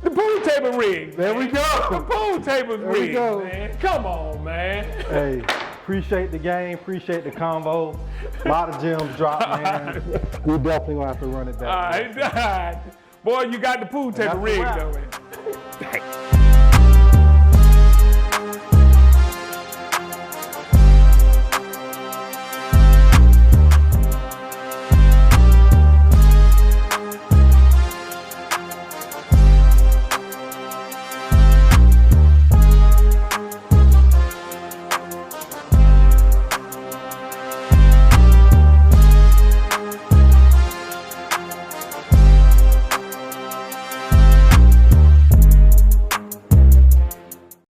Speaker 1: The pool table rigged.
Speaker 2: There we
Speaker 1: man.
Speaker 2: go.
Speaker 1: The pool table's
Speaker 2: There we
Speaker 1: rigged,
Speaker 2: go.
Speaker 1: man. Come on, man.
Speaker 2: Hey, appreciate the game, appreciate the convo. A lot of gems dropped, man. We definitely gonna have to run it back.
Speaker 1: All right. Boy, you got the pool table
Speaker 2: that's a
Speaker 1: rigged,
Speaker 2: wrap.
Speaker 1: though, man.